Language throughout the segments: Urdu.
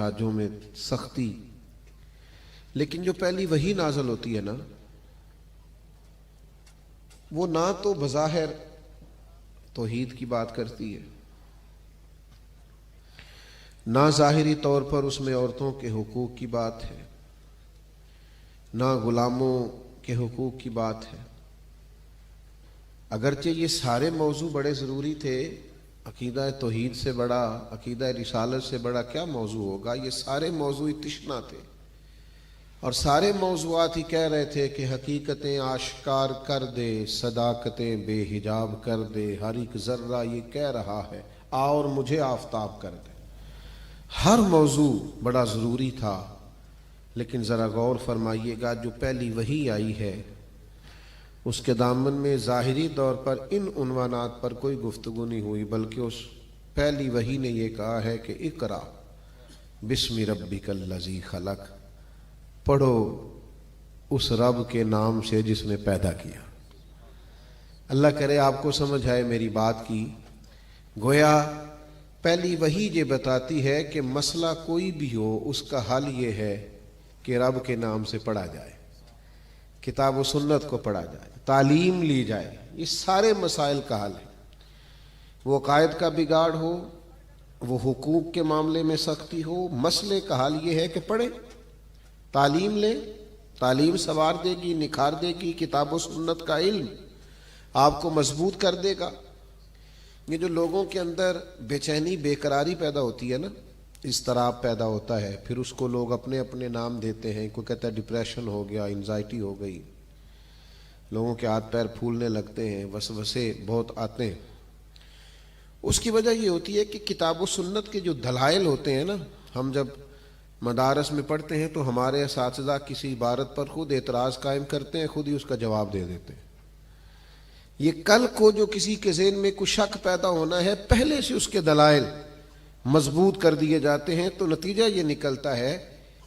مزاجوں میں سختی، لیکن جو پہلی وحی نازل ہوتی ہے نا، وہ نہ تو بظاہر توحید کی بات کرتی ہے، نہ ظاہری طور پر اس میں عورتوں کے حقوق کی بات ہے، نہ غلاموں کے حقوق کی بات ہے۔ اگرچہ یہ سارے موضوع بڑے ضروری تھے، عقیدہ توحید سے بڑا، عقیدہ رسالت سے بڑا کیا موضوع ہوگا، یہ سارے موضوع تشنا تھے، اور سارے موضوعات ہی کہہ رہے تھے کہ حقیقتیں آشکار کر دے، صداقتیں بے حجاب کر دے، ہر ایک ذرہ یہ کہہ رہا ہے آ اور مجھے آفتاب کر دے۔ ہر موضوع بڑا ضروری تھا، لیکن ذرا غور فرمائیے گا، جو پہلی وحی آئی ہے اس کے دامن میں ظاہری طور پر ان عنوانات پر کوئی گفتگو نہیں ہوئی، بلکہ اس پہلی وحی نے یہ کہا ہے کہ اقرا بسم ربک الذی خلق، پڑھو اس رب کے نام سے جس نے پیدا کیا۔ اللہ کرے آپ کو سمجھ آئے میری بات کی۔ گویا پہلی وحی یہ بتاتی ہے کہ مسئلہ کوئی بھی ہو، اس کا حل یہ ہے کہ رب کے نام سے پڑھا جائے، کتاب و سنت کو پڑھا جائے، تعلیم لی جائے۔ یہ سارے مسائل کا حل ہے، وہ عقائد کا بگاڑ ہو، وہ حقوق کے معاملے میں سختی ہو، مسئلے کا حل یہ ہے کہ پڑھیں، تعلیم لیں، تعلیم سنوار دے گی، نکھار دے گی۔ کتاب و سنت کا علم آپ کو مضبوط کر دے گا۔ یہ جو لوگوں کے اندر بے چینی، بے قراری پیدا ہوتی ہے نا، اضطراب پیدا ہوتا ہے، پھر اس کو لوگ اپنے اپنے نام دیتے ہیں، کوئی کہتا ہے ڈپریشن ہو گیا، انزائٹی ہو گئی، لوگوں کے ہاتھ پیر پھولنے لگتے ہیں، وسوسے بہت آتے ہیں۔ اس کی وجہ یہ ہوتی ہے کہ کتاب و سنت کے جو دلائل ہوتے ہیں نا، ہم جب مدارس میں پڑھتے ہیں تو ہمارے اساتذہ کسی عبارت پر خود اعتراض قائم کرتے ہیں، خود ہی اس کا جواب دے دیتے ہیں۔ یہ کل کو جو کسی کے ذہن میں کوئی شک پیدا ہونا ہے، پہلے سے اس کے دلائل مضبوط کر دیے جاتے ہیں، تو نتیجہ یہ نکلتا ہے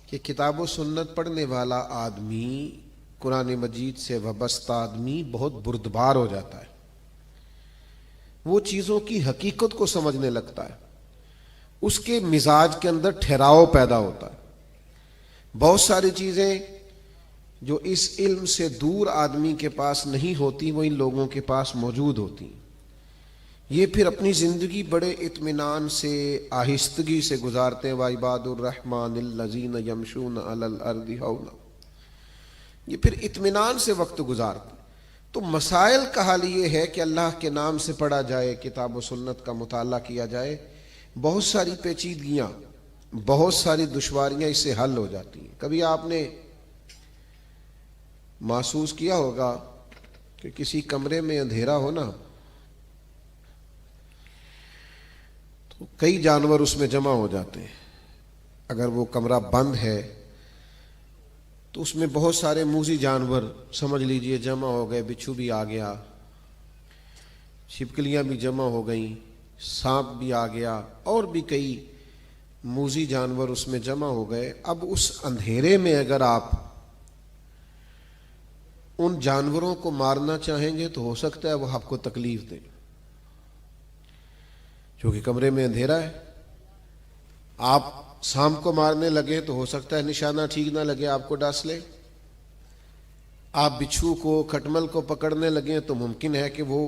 کہ کتاب و سنت پڑھنے والا آدمی، قرآن مجید سے وابستہ آدمی بہت بردبار ہو جاتا ہے، وہ چیزوں کی حقیقت کو سمجھنے لگتا ہے، اس کے مزاج کے اندر ٹھہراؤ پیدا ہوتا ہے۔ بہت ساری چیزیں جو اس علم سے دور آدمی کے پاس نہیں ہوتی، وہ ان لوگوں کے پاس موجود ہوتی ہیں۔ یہ پھر اپنی زندگی بڑے اطمینان سے، آہستگی سے گزارتے ہیں۔ وعباد الرحمن الذین یمشون علی الارض ہونا، یہ پھر اطمینان سے وقت گزارتے ہیں۔ تو مسائل کا حل یہ ہے کہ اللہ کے نام سے پڑھا جائے، کتاب و سنت کا مطالعہ کیا جائے۔ بہت ساری پیچیدگیاں، بہت ساری دشواریاں اس سے حل ہو جاتی ہیں۔ کبھی آپ نے محسوس کیا ہوگا کہ کسی کمرے میں اندھیرا ہو نا، تو کئی جانور اس میں جمع ہو جاتے ہیں۔ اگر وہ کمرہ بند ہے تو اس میں بہت سارے موذی جانور سمجھ لیجئے جمع ہو گئے، بچھو بھی آ گیا، چھپکلیاں بھی جمع ہو گئیں، سانپ بھی آ گیا، اور بھی کئی موذی جانور اس میں جمع ہو گئے۔ اب اس اندھیرے میں اگر آپ ان جانوروں کو مارنا چاہیں گے تو ہو سکتا ہے وہ آپ کو تکلیف دیں، کیونکہ کمرے میں اندھیرا ہے۔ آپ سانپ کو مارنے لگے تو ہو سکتا ہے نشانہ ٹھیک نہ لگے، آپ کو ڈس لے۔ آپ بچھو کو، کھٹمل کو پکڑنے لگے تو ممکن ہے کہ وہ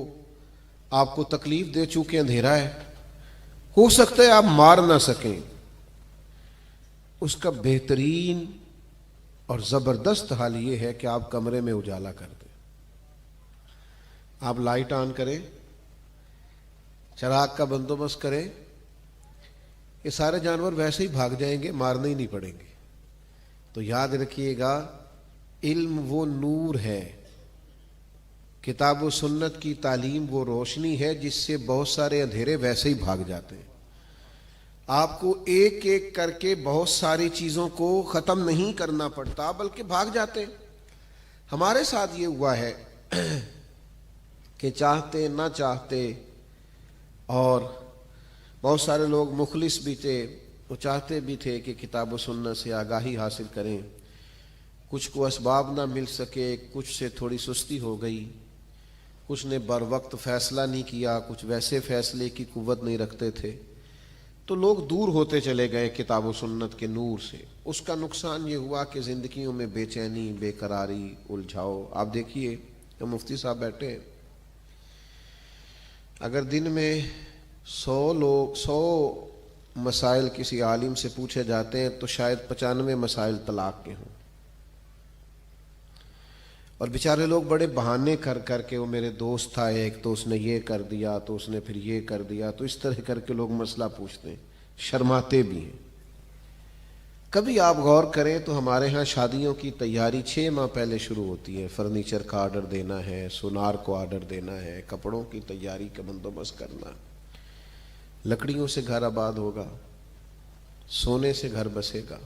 آپ کو تکلیف دے، چونکہ اندھیرا ہے، ہو سکتا ہے آپ مار نہ سکیں۔ اس کا بہترین اور زبردست حال یہ ہے کہ آپ کمرے میں اجالا کر دیں، آپ لائٹ آن کریں، چراغ کا بندوبست کریں، یہ سارے جانور ویسے ہی بھاگ جائیں گے، مارنے ہی نہیں پڑیں گے۔ تو یاد رکھیے گا، علم وہ نور ہے، کتاب و سنت کی تعلیم وہ روشنی ہے جس سے بہت سارے اندھیرے ویسے ہی بھاگ جاتے ہیں۔ آپ کو ایک ایک کر کے بہت ساری چیزوں کو ختم نہیں کرنا پڑتا، بلکہ بھاگ جاتے ہیں۔ ہمارے ساتھ یہ ہوا ہے کہ چاہتے نہ چاہتے، اور بہت سارے لوگ مخلص بھی تھے، وہ چاہتے بھی تھے کہ کتاب و سنت سے آگاہی حاصل کریں، کچھ کو اسباب نہ مل سکے، کچھ سے تھوڑی سستی ہو گئی، کچھ نے بر وقت فیصلہ نہیں کیا، کچھ ویسے فیصلے کی قوت نہیں رکھتے تھے۔ تو لوگ دور ہوتے چلے گئے کتاب و سنت کے نور سے. اس کا نقصان یہ ہوا کہ زندگیوں میں بے چینی، بے قراری، الجھاؤ. آپ دیکھیے مفتی صاحب بیٹھے ہیں، اگر دن میں 100 مسائل کسی عالم سے پوچھے جاتے ہیں تو شاید 95 مسائل طلاق کے ہوں، اور بیچارے لوگ بڑے بہانے کر کر کے، وہ میرے دوست تھا ایک تو اس نے یہ کر دیا، تو اس نے پھر یہ کر دیا، تو اس طرح کر کے لوگ مسئلہ پوچھتے ہیں، شرماتے بھی ہیں. کبھی آپ غور کریں تو ہمارے ہاں شادیوں کی تیاری 6 ماہ پہلے شروع ہوتی ہے. فرنیچر کا آرڈر دینا ہے، سونار کو آرڈر دینا ہے، کپڑوں کی تیاری کا بندوبست کرنا. لکڑیوں سے گھر آباد ہوگا، سونے سے گھر بسے گا،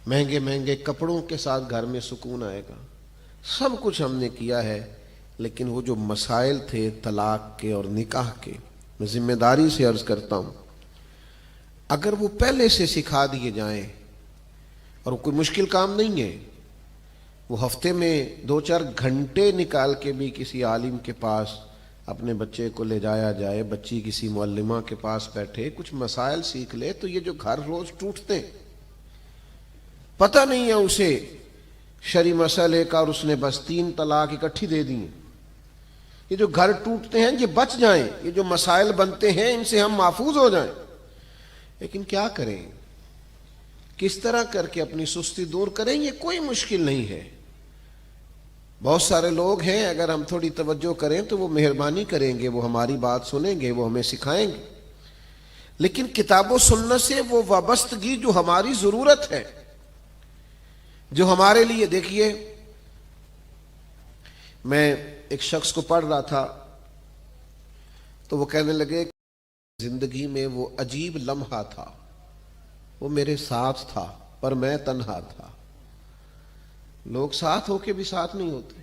مہنگے مہنگے کپڑوں کے ساتھ گھر میں سکون آئے گا. سب کچھ ہم نے کیا ہے، لیکن وہ جو مسائل تھے طلاق کے اور نکاح کے، میں ذمہ داری سے عرض کرتا ہوں، اگر وہ پہلے سے سکھا دیے جائیں، اور کوئی مشکل کام نہیں ہے، وہ ہفتے میں 2-4 گھنٹے نکال کے بھی کسی عالم کے پاس اپنے بچے کو لے جایا جائے، بچی کسی معلمہ کے پاس بیٹھے کچھ مسائل سیکھ لے، تو یہ جو گھر روز ٹوٹتے ہیں، پتہ نہیں ہے اسے شرعی مسئلے کا، اور اس نے بس 3 طلاق اکٹھی دے دی. یہ جو گھر ٹوٹتے ہیں یہ بچ جائیں، یہ جو مسائل بنتے ہیں ان سے ہم محفوظ ہو جائیں. لیکن کیا کریں، کس طرح کر کے اپنی سستی دور کریں؟ یہ کوئی مشکل نہیں ہے. بہت سارے لوگ ہیں، اگر ہم تھوڑی توجہ کریں تو وہ مہربانی کریں گے، وہ ہماری بات سنیں گے، وہ ہمیں سکھائیں گے. لیکن کتاب و سنت سے وہ وابستگی جو ہماری ضرورت ہے، جو ہمارے لیے، دیکھیے میں ایک شخص کو پڑھ رہا تھا تو وہ کہنے لگے زندگی میں وہ عجیب لمحہ تھا، وہ میرے ساتھ تھا پر میں تنہا تھا. لوگ ساتھ ہو کے بھی ساتھ نہیں ہوتے.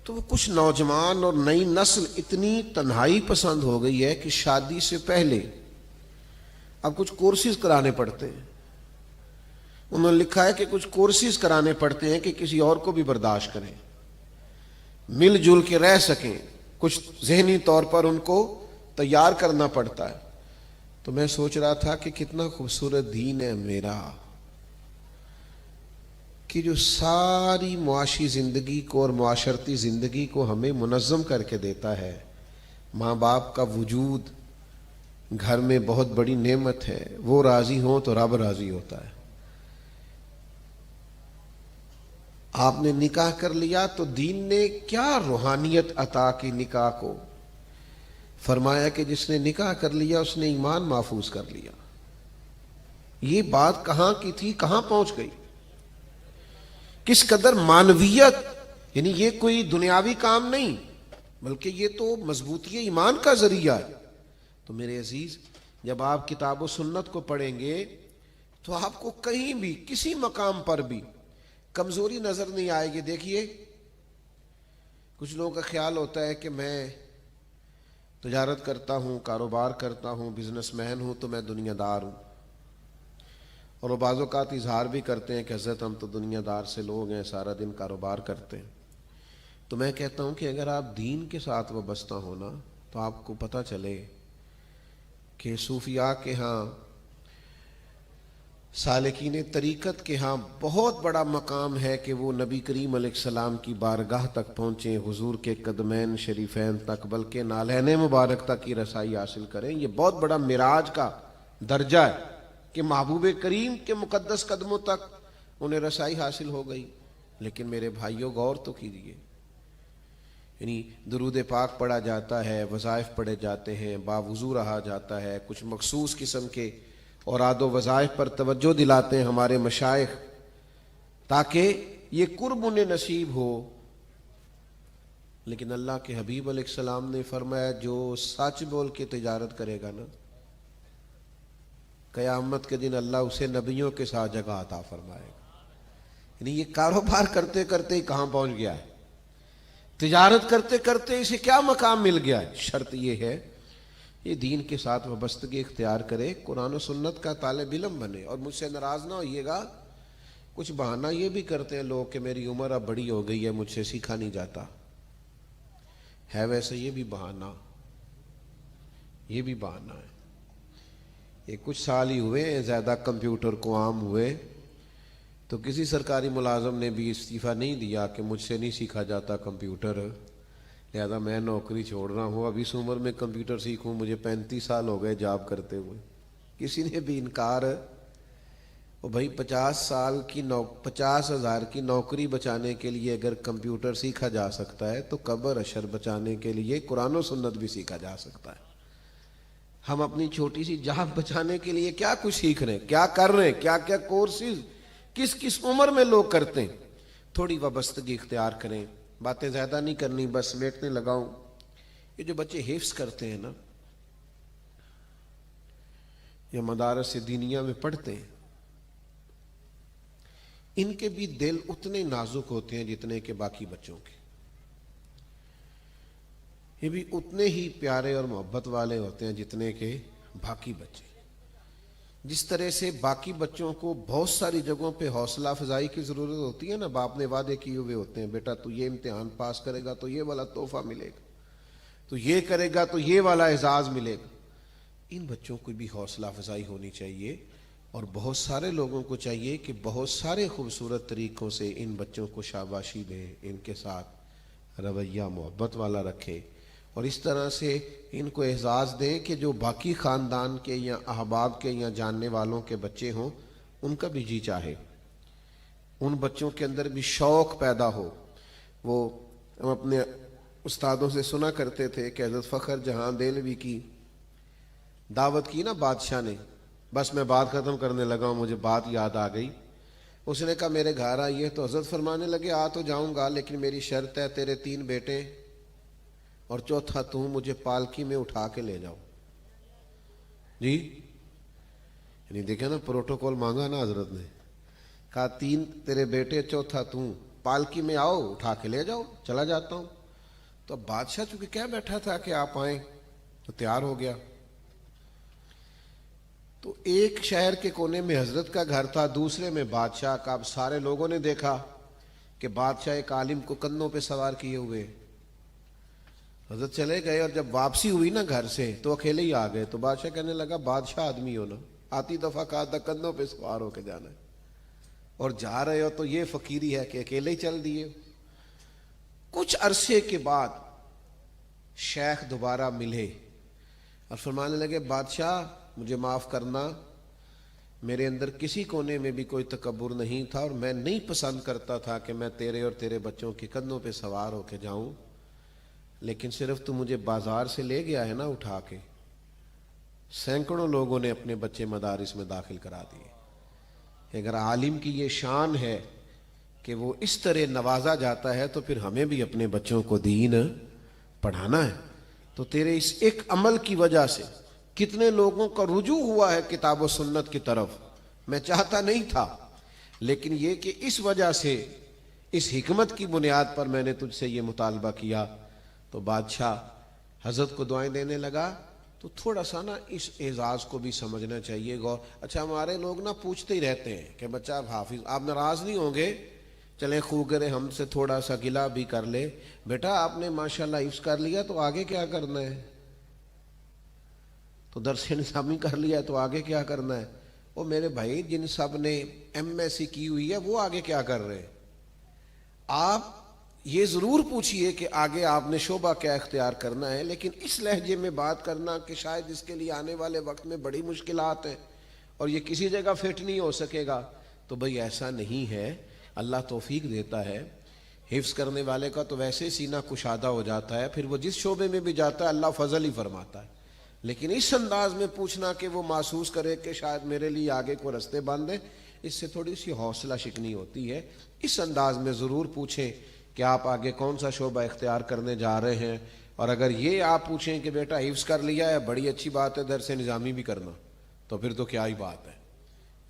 تو وہ کچھ نوجوان اور نئی نسل اتنی تنہائی پسند ہو گئی ہے کہ شادی سے پہلے اب کچھ کورسز کرانے پڑتے ہیں. انہوں نے لکھا ہے کہ کچھ کورسز کرانے پڑتے ہیں کہ کسی اور کو بھی برداشت کریں، مل جل کے رہ سکیں، کچھ ذہنی طور پر ان کو تیار کرنا پڑتا ہے. تو میں سوچ رہا تھا کہ کتنا خوبصورت دین ہے میرا، کہ جو ساری معاشی زندگی کو اور معاشرتی زندگی کو ہمیں منظم کر کے دیتا ہے. ماں باپ کا وجود گھر میں بہت بڑی نعمت ہے، وہ راضی ہوں تو رب راضی ہوتا ہے. آپ نے نکاح کر لیا تو دین نے کیا روحانیت عطا کی نکاح کو. فرمایا کہ جس نے نکاح کر لیا اس نے ایمان محفوظ کر لیا. یہ بات کہاں کی تھی، کہاں پہنچ گئی، کس قدر معنویت. یعنی یہ کوئی دنیاوی کام نہیں، بلکہ یہ تو مضبوطی ایمان کا ذریعہ ہے. تو میرے عزیز، جب آپ کتاب و سنت کو پڑھیں گے تو آپ کو کہیں بھی کسی مقام پر بھی کمزوری نظر نہیں آئے گی. دیکھیے کچھ لوگوں کا خیال ہوتا ہے کہ میں تجارت کرتا ہوں، کاروبار کرتا ہوں، بزنس مین ہوں تو میں دنیا دار ہوں، اور وہ بعض اوقات اظہار بھی کرتے ہیں کہ حضرت ہم تو دنیا دار سے لوگ ہیں، سارا دن کاروبار کرتے ہیں. تو میں کہتا ہوں کہ اگر آپ دین کے ساتھ وابستہ ہونا تو آپ کو پتہ چلے کہ صوفیاء کے ہاں، سالکین طریقت کے ہاں بہت بڑا مقام ہے کہ وہ نبی کریم علیہ السلام کی بارگاہ تک پہنچیں، حضور کے قدمین شریفین تک، بلکہ نالین مبارک تک کی رسائی حاصل کریں. یہ بہت بڑا معراج کا درجہ ہے کہ محبوب کریم کے مقدس قدموں تک انہیں رسائی حاصل ہو گئی. لیکن میرے بھائیوں غور تو کیجیے، یعنی درود پاک پڑھا جاتا ہے، وظائف پڑھے جاتے ہیں، باوضو رہا جاتا ہے، کچھ مخصوص قسم کے اوراد و وظائف پر توجہ دلاتے ہیں ہمارے مشائخ تاکہ یہ قرب انہیں نصیب ہو. لیکن اللہ کے حبیب علیہ السلام نے فرمایا جو سچ بول کے تجارت کرے گا نا، قیامت کے دن اللہ اسے نبیوں کے ساتھ جگہ عطا فرمائے گا. یعنی یہ کاروبار کرتے کرتے ہی کہاں پہنچ گیا ہے، تجارت کرتے کرتے اسے کیا مقام مل گیا ہے. شرط یہ ہے یہ دین کے ساتھ وابستگی اختیار کرے، قرآن و سنت کا طالب علم بنے. اور مجھ سے ناراض نہ ہوئیے گا، کچھ بہانہ یہ بھی کرتے ہیں لوگ کہ میری عمر اب بڑی ہو گئی ہے، مجھ سے سیکھا نہیں جاتا ہے. ویسے یہ بھی بہانہ ہے. یہ کچھ سال ہی ہوئے ہیں زیادہ کمپیوٹر کو عام ہوئے، تو کسی سرکاری ملازم نے بھی استعفیٰ نہیں دیا کہ مجھ سے نہیں سیکھا جاتا کمپیوٹر، لہذا میں نوکری چھوڑ رہا ہوں، اب اس عمر میں کمپیوٹر سیکھوں، مجھے 35 سال ہو گئے جاب کرتے ہوئے۔ کسی نے بھی انکار، اور بھائی 50,000 کی نوکری بچانے کے لیے اگر کمپیوٹر سیکھا جا سکتا ہے تو قبر اشر بچانے کے لیے قرآن و سنت بھی سیکھا جا سکتا ہے۔ ہم اپنی چھوٹی سی جان بچانے کے لیے کیا کچھ سیکھ رہے ہیں، کیا کر رہے ہیں، کیا کیا کورسز کس کس عمر میں لوگ کرتے ہیں۔ تھوڑی وابستگی اختیار کریں، باتیں زیادہ نہیں کرنی، بس سمیٹنے لگاؤں۔ یہ جو بچے حفظ کرتے ہیں نا، یا مدارس دینیہ میں پڑھتے ہیں، ان کے بھی دل اتنے نازک ہوتے ہیں جتنے کہ باقی بچوں کے، یہ بھی اتنے ہی پیارے اور محبت والے ہوتے ہیں جتنے کہ باقی بچے۔ جس طرح سے باقی بچوں کو بہت ساری جگہوں پہ حوصلہ افزائی کی ضرورت ہوتی ہے نا، باپ نے وعدے کیے ہوئے ہوتے ہیں، بیٹا تو یہ امتحان پاس کرے گا تو یہ والا تحفہ ملے گا، تو یہ کرے گا تو یہ والا اعزاز ملے گا۔ ان بچوں کو بھی حوصلہ افزائی ہونی چاہیے، اور بہت سارے لوگوں کو چاہیے کہ بہت سارے خوبصورت طریقوں سے ان بچوں کو شاباشی دیں، ان کے ساتھ رویہ محبت والا رکھے، اور اس طرح سے ان کو اعزاز دیں کہ جو باقی خاندان کے یا احباب کے یا جاننے والوں کے بچے ہوں، ان کا بھی جی چاہے، ان بچوں کے اندر بھی شوق پیدا ہو۔ وہ ہم اپنے استادوں سے سنا کرتے تھے کہ حضرت فخر جہاں دہلوی کی دعوت کی نا بادشاہ نے، بس میں بات ختم کرنے لگا ہوں، مجھے بات یاد آ گئی۔ اس نے کہا میرے گھر آئیے، تو حضرت فرمانے لگے آ تو جاؤں گا، لیکن میری شرط ہے تیرے 3 بیٹے اور چوتھا تم مجھے پالکی میں اٹھا کے لے جاؤ۔ جی یعنی دیکھیں نا، پروٹوکول مانگا نا حضرت نے، کہا 3 تیرے بیٹے، چوتھا تم، پالکی میں آؤ، اٹھا کے لے جاؤ، چلا جاتا ہوں۔ تو اب بادشاہ چونکہ کہہ بیٹھا تھا کہ آپ آئیں، تو تیار ہو گیا۔ تو ایک شہر کے کونے میں حضرت کا گھر تھا، دوسرے میں بادشاہ کا۔ اب سارے لوگوں نے دیکھا کہ بادشاہ ایک عالم کو کندھوں پہ سوار کیے ہوئے، حضرت چلے گئے، اور جب واپسی ہوئی نا گھر سے تو اکیلے ہی آ گئے۔ تو بادشاہ کہنے لگا بادشاہ آدمی ہو نا، آتی دفعہ کہا تھا کندھوں پہ سوار ہو کے جانا ہے، اور جا رہے ہو تو یہ فقیری ہے کہ اکیلے ہی چل دیے۔ کچھ عرصے کے بعد شیخ دوبارہ ملے اور فرمانے لگے بادشاہ مجھے معاف کرنا، میرے اندر کسی کونے میں بھی کوئی تکبر نہیں تھا، اور میں نہیں پسند کرتا تھا کہ میں تیرے اور تیرے بچوں کے کندھوں پہ سوار ہو کے جاؤں، لیکن صرف تو مجھے بازار سے لے گیا ہے نا اٹھا کے، سینکڑوں لوگوں نے اپنے بچے مدارس میں داخل کرا دیے۔ اگر عالم کی یہ شان ہے کہ وہ اس طرح نوازا جاتا ہے، تو پھر ہمیں بھی اپنے بچوں کو دین پڑھانا ہے۔ تو تیرے اس ایک عمل کی وجہ سے کتنے لوگوں کا رجوع ہوا ہے کتاب و سنت کی طرف، میں چاہتا نہیں تھا، لیکن یہ کہ اس وجہ سے، اس حکمت کی بنیاد پر میں نے تجھ سے یہ مطالبہ کیا۔ تو بادشاہ حضرت کو دعائیں دینے لگا۔ تو تھوڑا سا نا اس اعزاز کو بھی سمجھنا چاہیے غور۔ اچھا ہمارے لوگ نا پوچھتے ہی رہتے ہیں کہ بچہ اب حافظ، آپ ناراض نہیں ہوں گے، چلیں خوگرے ہم سے تھوڑا سا گلہ بھی کر لے، بیٹا آپ نے ماشاءاللہ حفظ کر لیا تو آگے کیا کرنا ہے، تو درس نظامی کر لیا تو آگے کیا کرنا ہے۔ وہ میرے بھائی جن سب نے MSc کی ہوئی ہے وہ آگے کیا کر رہے ہیں؟ آپ یہ ضرور پوچھئے کہ آگے آپ نے شعبہ کیا اختیار کرنا ہے، لیکن اس لہجے میں بات کرنا کہ شاید اس کے لیے آنے والے وقت میں بڑی مشکلات ہیں اور یہ کسی جگہ فٹ نہیں ہو سکے گا، تو بھئی ایسا نہیں ہے، اللہ توفیق دیتا ہے۔ حفظ کرنے والے کا تو ویسے سینہ کشادہ ہو جاتا ہے، پھر وہ جس شعبے میں بھی جاتا ہے اللہ فضل ہی فرماتا ہے، لیکن اس انداز میں پوچھنا کہ وہ محسوس کرے کہ شاید میرے لیے آگے کو رستے بند ہیں، اس سے تھوڑی سی حوصلہ شکنی ہوتی ہے۔ اس انداز میں ضرور پوچھیں کہ آپ آگے کون سا شعبہ اختیار کرنے جا رہے ہیں، اور اگر یہ آپ پوچھیں کہ بیٹا حفظ کر لیا ہے، بڑی اچھی بات ہے، درس نظامی بھی کرنا، تو پھر تو کیا ہی بات ہے،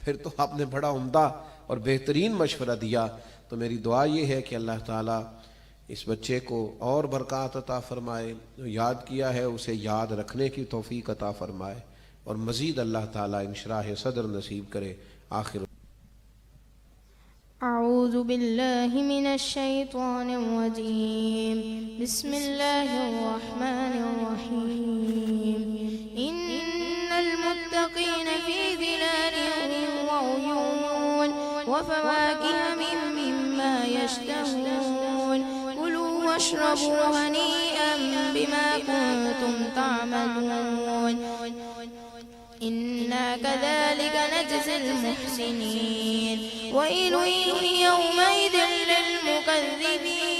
پھر تو آپ نے بڑا عمدہ اور بہترین مشورہ دیا۔ تو میری دعا یہ ہے کہ اللہ تعالیٰ اس بچے کو اور برکات عطا فرمائے، جو یاد کیا ہے اسے یاد رکھنے کی توفیق عطا فرمائے، اور مزید اللہ تعالیٰ انشراح صدر نصیب کرے۔ آخر اعوذ باللہ من الشیطان الرجیم، بسم اللہ الرحمن الرحیم۔ ان المتقین للمتقين في ظلال وعيون وفواكه مما يشتهون كلوا واشربوا هنيئا بما كنتم تعملون إنا كذلك نجزي المحسنين ويل يومئذ للمكذبين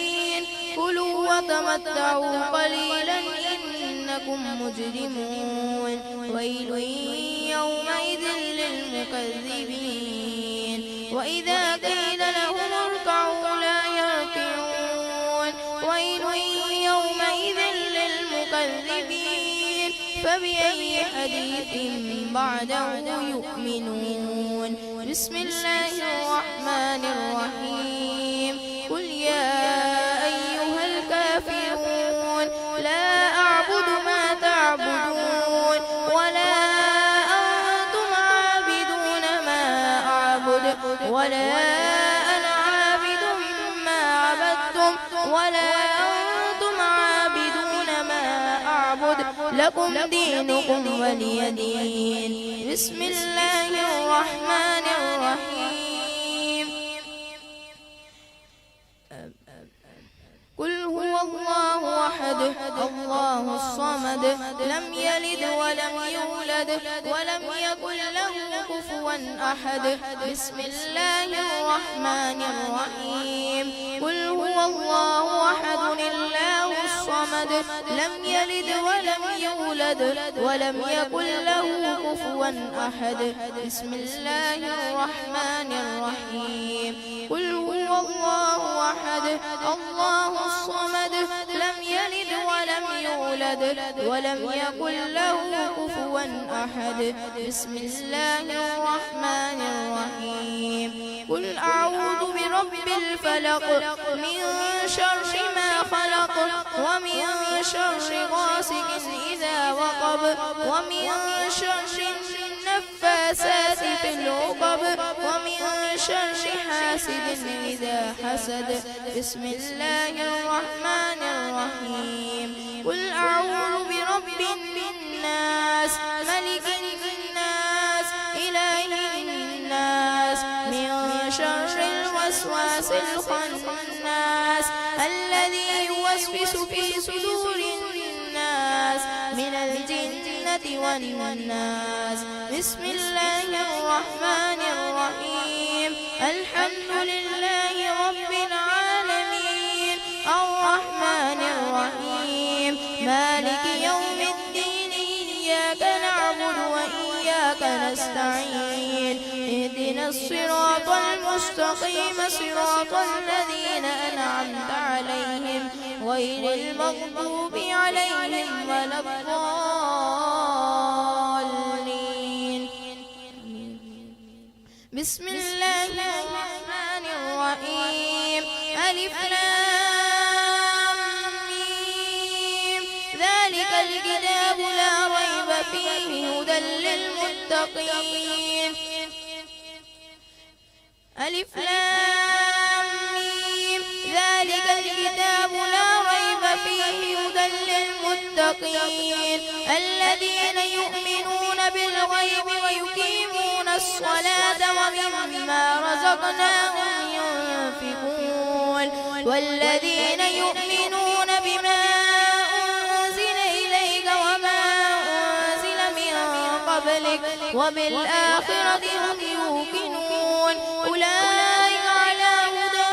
كلوا وتمتعوا قليلا إنكم مجرمون ويل يومئذ للمكذبين وإذا قيل لهم اركعوا لا يركعون ويل يومئذ للمكذبين فبأي حديث بعده يؤمنون بسم الله الرحمن الرحيم قل يا أيها الكافرون لا أعبد ما تعبدون ولا أنتم عابدون ما أعبد ولا أنا عابد ما عبدتم ولا أنتم عابدون ما أعبد لكم دينكم ولي دين بسم الله الرحمن الرحيم قل هو الله أحد الله الصمد لم يلد ولم يولد ولم يكن له كفوا أحد بسم الله الرحمن الرحيم قل هو الله أحد الله الصمد لم يلد ولم يولد ولم يكن له كفوا أحد بسم الله الرحمن الرحيم قل هو الله أحد الله الصمد لم يلد ولم يولد ولم يكن له كفوا أحد بسم الله الرحمن الرحيم قل أعوذ برب الفلق من شر ما خلق ومن شر غاسق إذا وقب ومن شر النفاثات في العقد ومن شر حاسد إذا حسد بسم الله الرحمن الرحيم قل أعوذ برب الناس ملك الناس إله الناس من شر الوسواس الخناس الذي يوسوس في صدور الناس من الجنة والناس بسم الله الرحمن الرحيم الحمد لله رب العالمين الرحمن الرحيم مالك يوم الدين إياك نعبد وإياك نستعين اهدنا الصراط المستقيم صراط الذين أنعمت عليهم غير المغضوب عليهم ولا الضالين بسم الله الرحمن الرحيم ألف لام ميم ذلك الكتاب لا ريب فيه هدى للمتقين ألف لام ميم ذلك الكتاب لا ريب فيه هدى للمتقين الذين يؤمنون بالغيب ويقيمون الصلاة ومما رزقناهم ينفقون والذين يؤمنون بما أنزل إليك وما أنزل من قبلك وبالآخرة هم يوقنون أولئك على هدى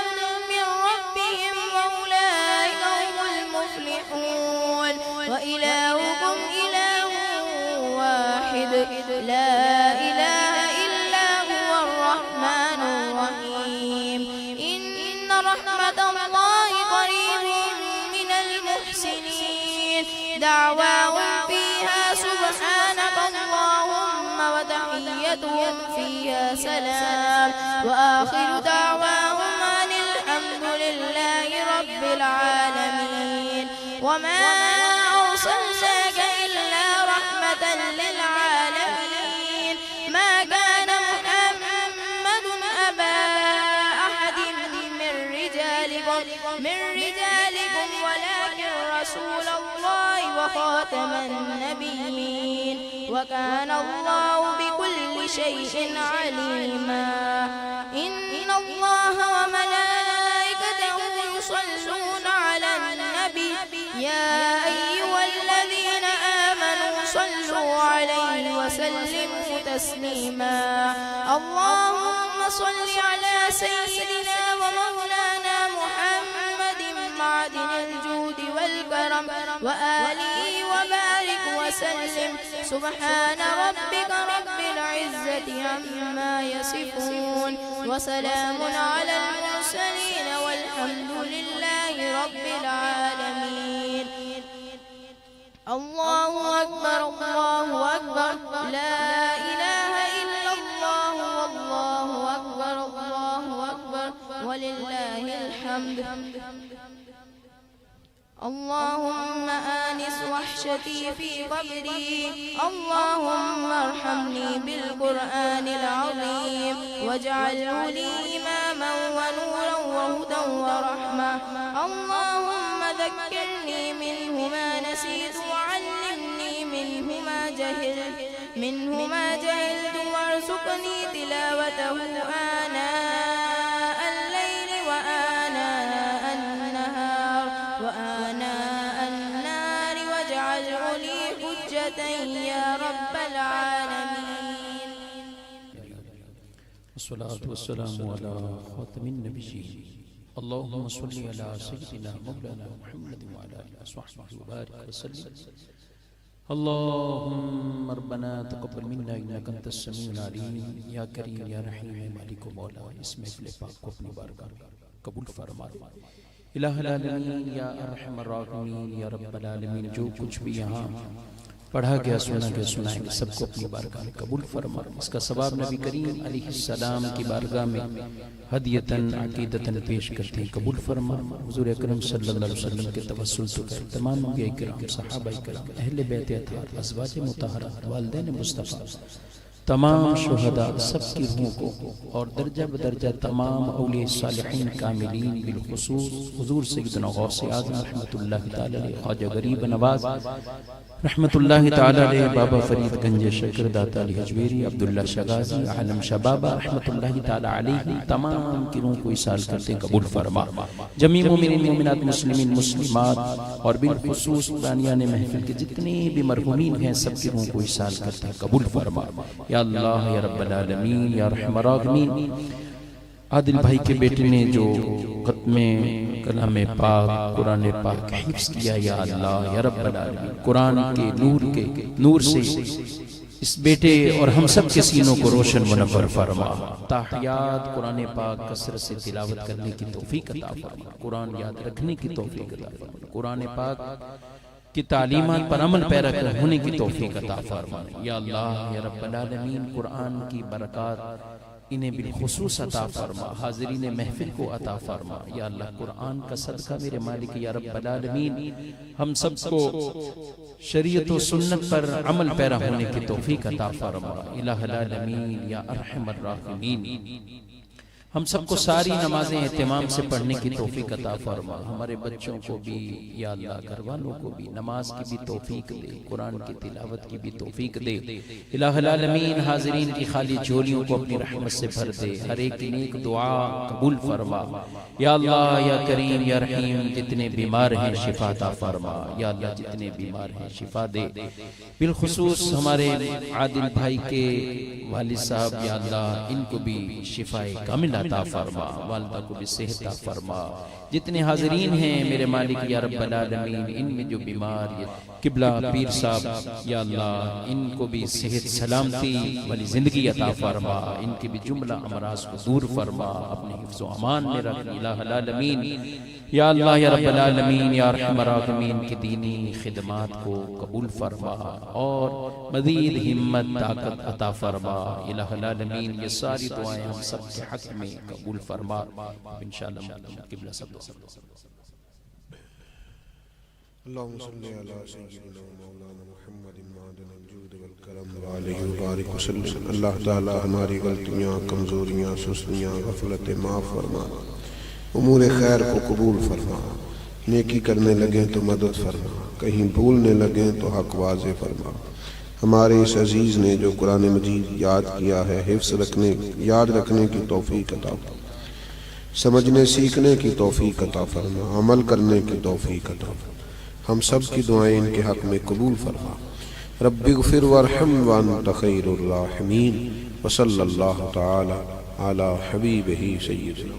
من ربهم وأولئك هم المفلحون وإلهكم إله واحد لا إله إلا هو الرحمن الرحيم إن رحمة الله قريب من المحسنين دعواهم فيها سبحانك اللهم وتحيتهم فيها سلام وآخر دعواهم أن الحمد لله رب العالمين وما أرسلناك إلا رحمة للعالمين ما كان محمد أبا أحد من رجالكم ولكن رسول الله وخاتم النبيين وكان الله بكل شيء عليما إن الله وملائكته يصلون على النبي يا أيها الذين آمنوا صلوا عليه وسلموا تسليما اللهم صل على سيدنا ومولانا محمد معدن الجود والكرم وآله وبارك وسلم سبحان ربك رب العزة عما يصفون وسلام على المرسلين والحمد لله رب العالمين الله أكبر الله أكبر لا إله إلا الله والله أكبر الله أكبر ولله الحمد اللهم آنس وحشتي في قبري اللهم ارحمني بالقرآن العظيم واجعله لي إماما ونورا وهدى ورحمة اللهم ذكرني منه ما نسيت وعلمني منه ما جهلت وارزقني تلاوته آناء الليل وآناء النهار واجعله لي حجة يا رب العالمين والصلاة والسلام على خاتم النبيين اللهم صل على سيدنا مولانا محمد وعلى آله وصحبه وبارك وسلم اللهم ربنا تقبل منا انك انت السميع العليم یا کریم یا رحیم مالک و مولا اس محفل پاک کو اپنی بارگاہ میں قبول فرما الہ العالمین یا ارحم الراحمین یا رب العالمین جو کچھ بھی یہاں پڑھا گیا سنا گیا سنائیں گے سب کو اپنی بارگاہ میں قبول فرما اس کا ثواب نبی کریم علیہ السلام کی بارگاہ میں ہدیتاً عقیدتاً پیش کرتے ہیں قبول فرما حضور اکرم صلی اللہ علیہ وسلم کے توسل تو کر تمام انبیاء کرام صحابہ کرام اہل بیت اطہار ازواج مطہرات والدین مصطفیٰ تمام شہداء سب کی روحوں کو اور درجہ بدرجہ تمام اولیاء صالحین کاملین بالخصوص حضور سیدنا غوث اعظم رحمت اللہ تعالی علیہ خواجہ غریب نواز رحمت اللہ تعالی علیہ بابا فرید گنج شکر داتا علی حجویری عبداللہ شغازی عالم شبابہ رحمت اللہ تعالی علیہ تمام کی روح کو اصال کرتے قبول فرما جمیع مومنین مومنات مسلمین مسلمات اور بالخصوص قرآنیان محفل کے جتنے بھی مرحومین ہیں سب کی روح کو اصال کرتے قبول فرما یا اللہ یا رب العالمین یا رحم الراحمین عادل بھائی کے بیٹے نے جو ختم کلام پاک قرآن پاک حفظ کیا یا اللہ یا رب العالمین قرآن کے نور سے اس بیٹے اور ہم سب کے سینوں کو روشن منور فرما تاحیات قرآن پاک کثرت سے تلاوت کرنے کی توفیق عطا فرما قرآن یاد رکھنے کی توفیق عطا فرما قرآن پاک کی تعلیمات پر عمل پیرا ہونے کی توفیق عطا فرما یا اللہ یا رب العالمین قرآن کی برکات انہیں بالخصوص عطا فرما حاضرین محفل کو عطا فرما یا اللہ قرآن کا صدقہ میرے مالک یا رب العالمین ہم سب کو شریعت و سنت پر عمل پیرا ہونے کی توفیق عطا فرما الہ العالمین یا ارحم الراحمین ہم سب کو ساری نمازیں اہتمام سے پڑھنے کی توفیق عطا فرما ہمارے بچوں کو بھی یا اللہ گھر والوں کو بھی نماز کی بھی توفیق دے قرآن کی تلاوت کی بھی توفیق دے الہ العالمین حاضرین کی خالی جھولیوں کو اپنی رحمت سے بھر دے ہر ایک نیک دعا قبول فرما یا اللہ یا کریم یا رحیم جتنے بیمار ہیں شفا عطا فرما یا اللہ جتنے بیمار ہیں شفا دے بالخصوص ہمارے عادل بھائی کے والد صاحب یا اللہ ان کو بھی شفا کامل عطا فرما والدہ کو بھی صحت عطا فرما جتنے حاضرین ہیں میرے مالک یا رب العالمین ان میں جو بیمار قبلہ پیر صاحب یا اللہ ان کو بھی صحت سلامتی والی زندگی عطا فرما ان کے بھی جملہ امراض کو دور فرما اپنے حفظ و امان میں رکھ الہ العالمین یا اللہ یا رب العالمین یا رحم الراحمین کی دینی خدمات کو قبول فرما اور مزید ہمت طاقت عطا فرما الہ العالمین یہ ساری دعائیں ہم سب کے حق میں قبول فرما انشاءاللہ قبلہ سب اللهم صل على سيدنا مولانا محمد معدن الجود والکرم وعلیہ وبارک وسلم اللہ تعالی ہماری غلطیاں کمزوریاں سستیاں غفلت معاف فرما امور خیر کو قبول فرما نیکی کرنے لگیں تو مدد فرما، کہیں بھولنے لگیں تو حق واضح فرما۔ ہمارے اس عزیز نے جو قرآن مجید یاد کیا ہے، حفظ رکھنے یاد رکھنے کی توفیق عطا فرما، سمجھنے سیکھنے کی توفیق عطا فرما، عمل کرنے کی توفیق عطا فرما۔ ہم سب کی دعائیں ان کے حق میں قبول فرما۔ رب اغفر وارحم وانت خیر الراحمین، وصلی اللہ تعالی علی حبیبہ سیدنا۔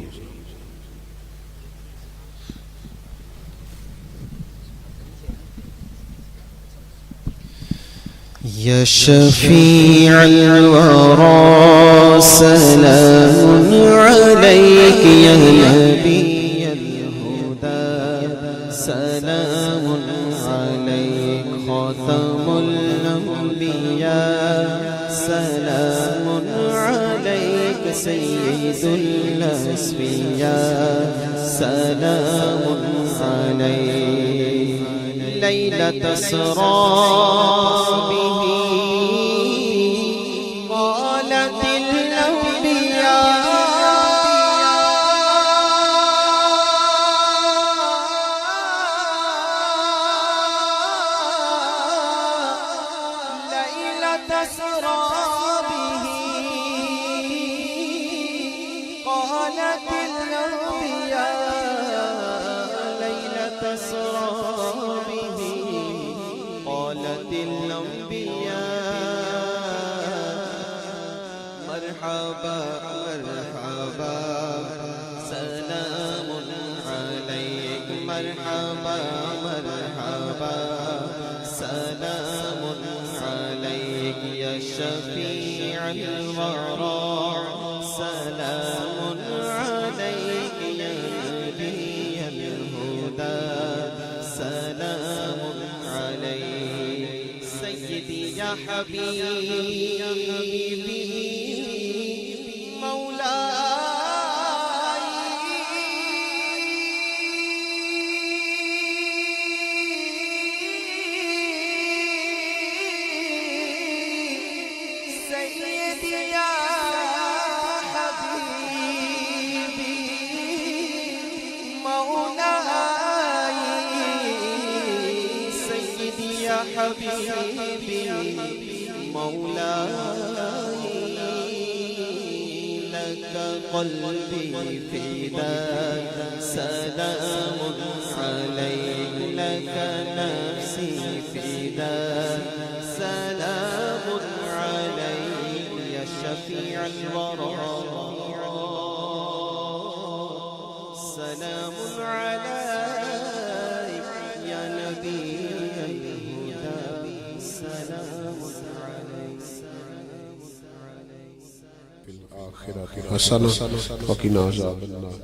يا شفيع الورى سلام عليك يا نبي الهدى، سلام عليك خاتم الأنبياء، سلام عليك سيد الأسفياء، سلام عليك ليلة أسرى به قالت الأنبياء، ليلة أسرى به قالت الأنبياء، ليلة أسرى به قالت الأنبياء، مرحبا مرحبا سلام عليك، مرحبا مرحبا سلام عليك يا شفيع الورى، سلام عليك يا نبي الهدى، سلام عليك سيدي يا حبيبي مولاي، سيدي يا حبيبي مولاي، سيدي يا حبيبي مولاي، لك قلبي فداك، سلام عليك لك نفسي فداك، سلام عليك يا شفيع الورى، سلام عليك يا نبي الهدى، سلام عليك حسنہ وقنا عذاب النار۔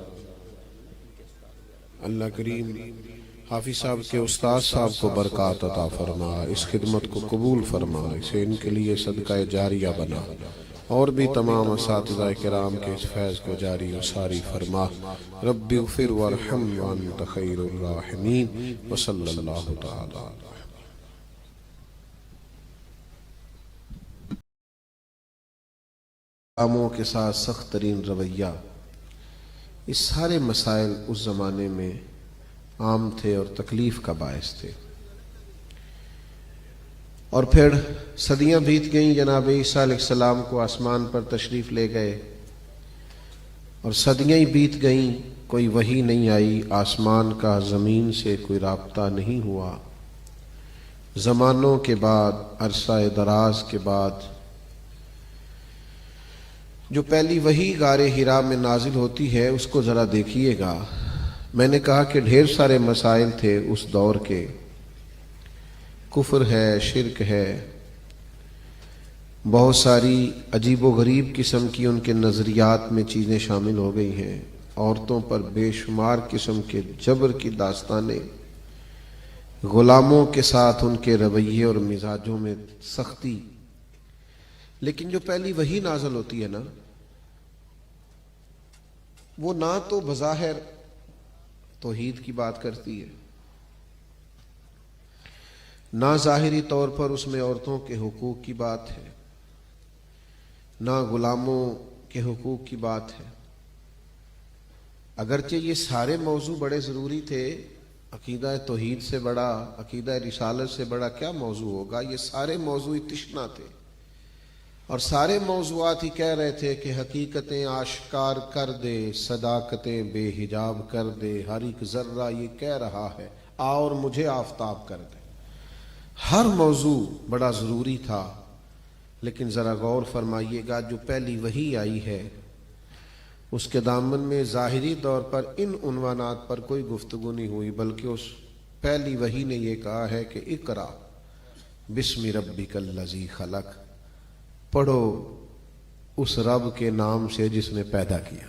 اللہ کریم حافظ صاحب کے استاد صاحب کو برکات عطا فرما، اس خدمت کو قبول فرما، اسے ان کے لیے صدقہ جاریہ بنا، اور بھی تمام اساتذہ کرام کے اس فیض کو جاری و ساری فرما۔ رب اغفر وارحم وانت خیر الراحمین، وصلی اللہ تعالی۔ غلاموں کے ساتھ سخت ترین رویہ، اس سارے مسائل اس زمانے میں عام تھے اور تکلیف کا باعث تھے۔ اور پھر صدیاں بیت گئیں، جناب عیسیٰ علیہ السلام کو آسمان پر تشریف لے گئے، اور صدیاں ہی بیت گئیں، کوئی وحی نہیں آئی، آسمان کا زمین سے کوئی رابطہ نہیں ہوا۔ زمانوں کے بعد، عرصہ دراز کے بعد، جو پہلی وحی غار حرا میں نازل ہوتی ہے اس کو ذرا دیکھیے گا۔ میں نے کہا کہ ڈھیر سارے مسائل تھے اس دور کے، کفر ہے، شرک ہے، بہت ساری عجیب و غریب قسم کی ان کے نظریات میں چیزیں شامل ہو گئی ہیں، عورتوں پر بے شمار قسم کے جبر کی داستانیں، غلاموں کے ساتھ ان کے رویے اور مزاجوں میں سختی۔ لیکن جو پہلی وحی نازل ہوتی ہے نا، وہ نہ تو بظاہر توحید کی بات کرتی ہے، نہ ظاہری طور پر اس میں عورتوں کے حقوق کی بات ہے، نہ غلاموں کے حقوق کی بات ہے۔ اگرچہ یہ سارے موضوع بڑے ضروری تھے، عقیدہ توحید سے بڑا، عقیدہ رسالت سے بڑا کیا موضوع ہوگا؟ یہ سارے موضوع تشنا تھے، اور سارے موضوعات ہی کہہ رہے تھے کہ حقیقتیں آشکار کر دے، صداقتیں بے حجاب کر دے، ہر ایک ذرہ یہ کہہ رہا ہے آ اور مجھے آفتاب کر دے۔ ہر موضوع بڑا ضروری تھا، لیکن ذرا غور فرمائیے گا، جو پہلی وحی آئی ہے اس کے دامن میں ظاہری طور پر ان عنوانات پر کوئی گفتگو نہیں ہوئی، بلکہ اس پہلی وحی نے یہ کہا ہے کہ اقرا بسم ربک الذی خلق، پڑھو اس رب کے نام سے جس نے پیدا کیا۔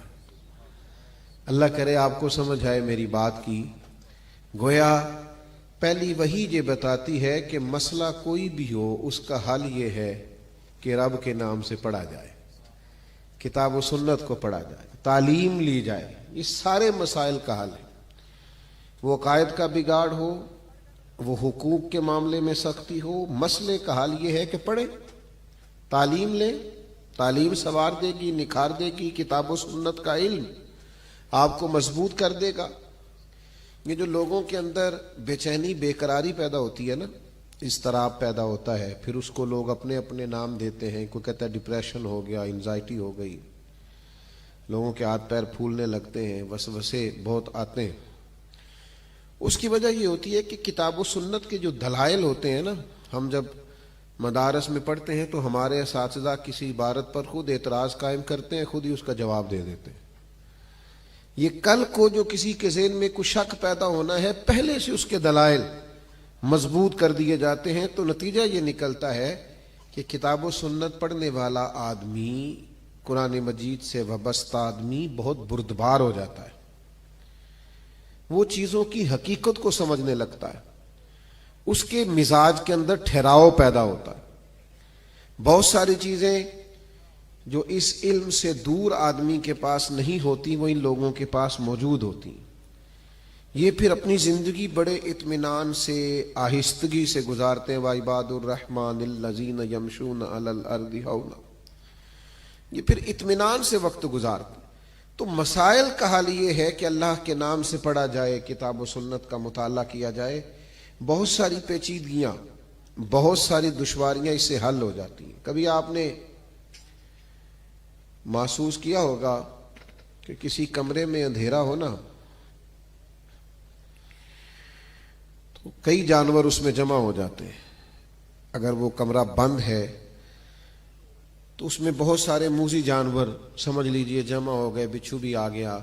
اللہ کرے آپ کو سمجھ آئے میری بات کی۔ گویا پہلی وحی یہ بتاتی ہے کہ مسئلہ کوئی بھی ہو اس کا حل یہ ہے کہ رب کے نام سے پڑھا جائے، کتاب و سنت کو پڑھا جائے، تعلیم لی جائے۔ یہ سارے مسائل کا حل ہے، وہ عقائد کا بگاڑ ہو، وہ حقوق کے معاملے میں سختی ہو، مسئلے کا حل یہ ہے کہ پڑھیں، تعلیم لیں۔ تعلیم سنوار دے گی، نکھار دے گی، کتاب و سنت کا علم آپ کو مضبوط کر دے گا۔ یہ جو لوگوں کے اندر بے چینی، بے قراری پیدا ہوتی ہے نا، اضطراب پیدا ہوتا ہے، پھر اس کو لوگ اپنے اپنے نام دیتے ہیں، کوئی کہتا ہے ڈپریشن ہو گیا، انزائٹی ہو گئی، لوگوں کے ہاتھ پیر پھولنے لگتے ہیں، وسوسے بہت آتے ہیں۔ اس کی وجہ یہ ہوتی ہے کہ کتاب و سنت کے جو دلائل ہوتے ہیں نا، ہم جب مدارس میں پڑھتے ہیں تو ہمارے اساتذہ کسی عبارت پر خود اعتراض قائم کرتے ہیں، خود ہی اس کا جواب دے دیتے ہیں۔ یہ کل کو جو کسی کے ذہن میں کوئی شک پیدا ہونا ہے، پہلے سے اس کے دلائل مضبوط کر دیے جاتے ہیں، تو نتیجہ یہ نکلتا ہے کہ کتاب و سنت پڑھنے والا آدمی، قرآن مجید سے وابستہ آدمی بہت بردبار ہو جاتا ہے، وہ چیزوں کی حقیقت کو سمجھنے لگتا ہے، اس کے مزاج کے اندر ٹھہراؤ پیدا ہوتا ہے۔ بہت ساری چیزیں جو اس علم سے دور آدمی کے پاس نہیں ہوتی، وہ ان لوگوں کے پاس موجود ہوتی ہیں۔ یہ پھر اپنی زندگی بڑے اطمینان سے، آہستگی سے گزارتے ہیں۔ وَعِبَادُ الرَّحْمَنِ الَّذِينَ يَمْشُونَ عَلَى الْأَرْضِ هَوْنًا، یہ پھر اطمینان سے وقت گزارتے۔ تو مسائل کا حل یہ ہے کہ اللہ کے نام سے پڑھا جائے، کتاب و سنت کا مطالعہ کیا جائے۔ بہت ساری پیچیدگیاں، بہت ساری دشواریاں اس سے حل ہو جاتی ہیں۔ کبھی آپ نے محسوس کیا ہوگا کہ کسی کمرے میں اندھیرا ہونا تو کئی جانور اس میں جمع ہو جاتے ہیں۔ اگر وہ کمرہ بند ہے تو اس میں بہت سارے موذی جانور سمجھ لیجئے جمع ہو گئے، بچھو بھی آ گیا،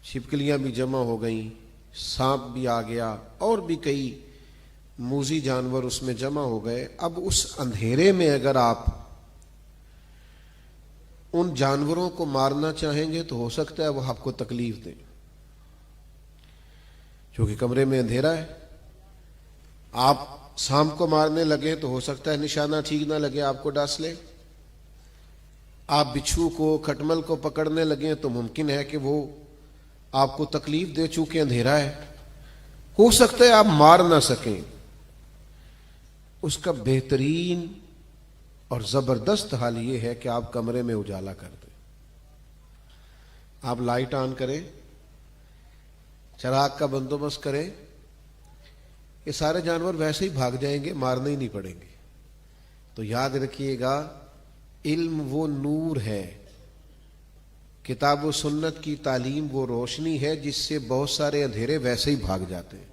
چھپکلیاں بھی جمع ہو گئیں، سانپ بھی آ گیا، اور بھی کئی موذی جانور اس میں جمع ہو گئے۔ اب اس اندھیرے میں اگر آپ ان جانوروں کو مارنا چاہیں گے تو ہو سکتا ہے وہ آپ کو تکلیف دیں، کیونکہ کمرے میں اندھیرا ہے۔ آپ سانپ کو مارنے لگے تو ہو سکتا ہے نشانہ ٹھیک نہ لگے، آپ کو ڈس لے۔ آپ بچھو کو، کھٹمل کو پکڑنے لگے تو ممکن ہے کہ وہ آپ کو تکلیف دے، چونکہ اندھیرا ہے۔ ہو سکتا ہے آپ مار نہ سکیں۔ اس کا بہترین اور زبردست حال یہ ہے کہ آپ کمرے میں اجالا کر دیں، آپ لائٹ آن کریں، چراغ کا بندوبست کریں، یہ سارے جانور ویسے ہی بھاگ جائیں گے، مارنے ہی نہیں پڑیں گے۔ تو یاد رکھیے گا، علم وہ نور ہے، کتاب و سنت کی تعلیم وہ روشنی ہے جس سے بہت سارے اندھیرے ویسے ہی بھاگ جاتے ہیں۔